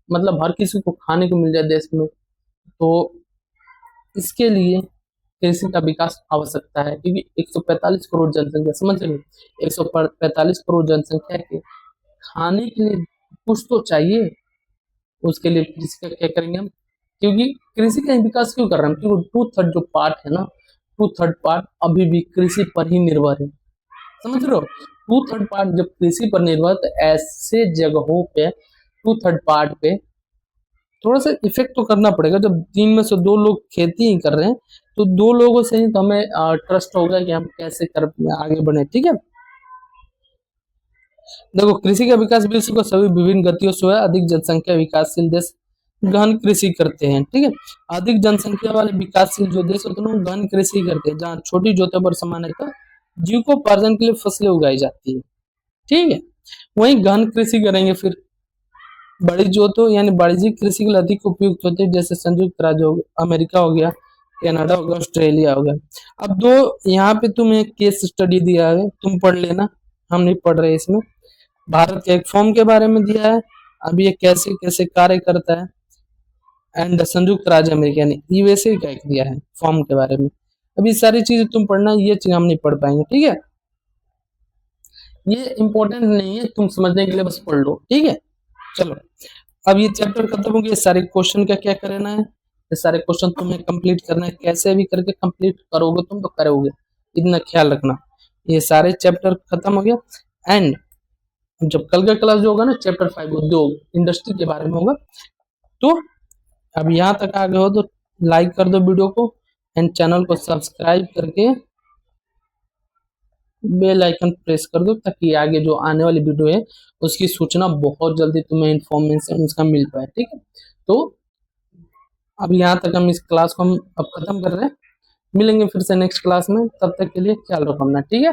मतलब हर किसी को खाने को मिल जाए देश में, तो इसके लिए कृषि का विकास आवश्यकता है, क्योंकि 145 करोड़ जनसंख्या, समझ रहे, 145 करोड़ जनसंख्या के खाने के लिए कुछ तो चाहिए। उसके लिए कृषि का क्या करेंगे हम, क्योंकि कृषि का विकास क्यों कर रहे हैं हम, क्योंकि 2/3 जो पार्ट है ना, 2/3 पार्ट अभी भी कृषि पर ही निर्भर है, समझ रहे हो। 2/3 पार्ट जब कृषि पर निर्भर, तो ऐसे जगहों पे 2/3 पार्ट पे थोड़ा सा इफेक्ट तो करना पड़ेगा। जब 3 में से 2 लोग खेती ही कर रहे हैं, तो 2 लोगों से ही तो हमें ट्रस्ट होगा कि हम कैसे कर आगे बढ़े, ठीक है। देखो, कृषि का विकास विश्व को सभी विभिन्न गतियों से है। अधिक जनसंख्या विकासशील देश गहन कृषि करते हैं, ठीक है। अधिक जनसंख्या वाले विकासशील जो देश होते हैं वो गहन कृषि करते हैं, जहाँ छोटी जोतों पर सामान्यतः जीविकोपार्जन के लिए फसलें उगाई जाती है, ठीक है। वहीं गहन कृषि करेंगे फिर बड़ी जोतों यानी वाणिज्यिक कृषि के लिए अधिक उपयुक्त होते हैं, जैसे संयुक्त राज्य हो गया, अमेरिका हो गया, कनाडा हो गया, ऑस्ट्रेलिया हो गया। अब दो यहाँ पे तुम्हें केस स्टडी दिया है, तुम पढ़ लेना, हम नहीं पढ़ रहे इसमें। भारत के एक फॉर्म के बारे में दिया है, अब ये कैसे कैसे कार्य करता है, एंड संयुक्त राज्य अमेरिका ने यूएसए का एक दिया है फॉर्म के बारे में। अब ये सारी चीजें तुम पढ़ना, ये चीज हम नहीं पढ़ पाएंगे, ठीक है। ये इंपॉर्टेंट नहीं है, तुम समझने के लिए बस पढ़ लो, ठीक है। चलो, अब ये चैप्टर खत्म हो गया, सारे क्वेश्चन का क्या करना है, ये सारे क्वेश्चन तुम्हें कंप्लीट करना है, कैसे भी करके कंप्लीट करोगे तुम तो करोगे, इतना ख्याल रखना। ये सारे चैप्टर खत्म हो गया एंड जब कल का क्लास जो होगा ना, चैप्टर 5 उद्योग इंडस्ट्री के बारे में होगा। तो अब यहाँ तक आ गए हो तो लाइक कर दो वीडियो को एंड चैनल को सब्सक्राइब करके बेल आइकन प्रेस कर दो, ताकि आगे जो आने वाली वीडियो है उसकी सूचना बहुत जल्दी तुम्हें इन्फॉर्मेशन उसका मिल पाए, ठीक है। तो अब यहाँ तक हम इस क्लास को हम अब खत्म कर रहे हैं, मिलेंगे फिर से नेक्स्ट क्लास में, तब तक के लिए ख्याल रखो अपना, ठीक है।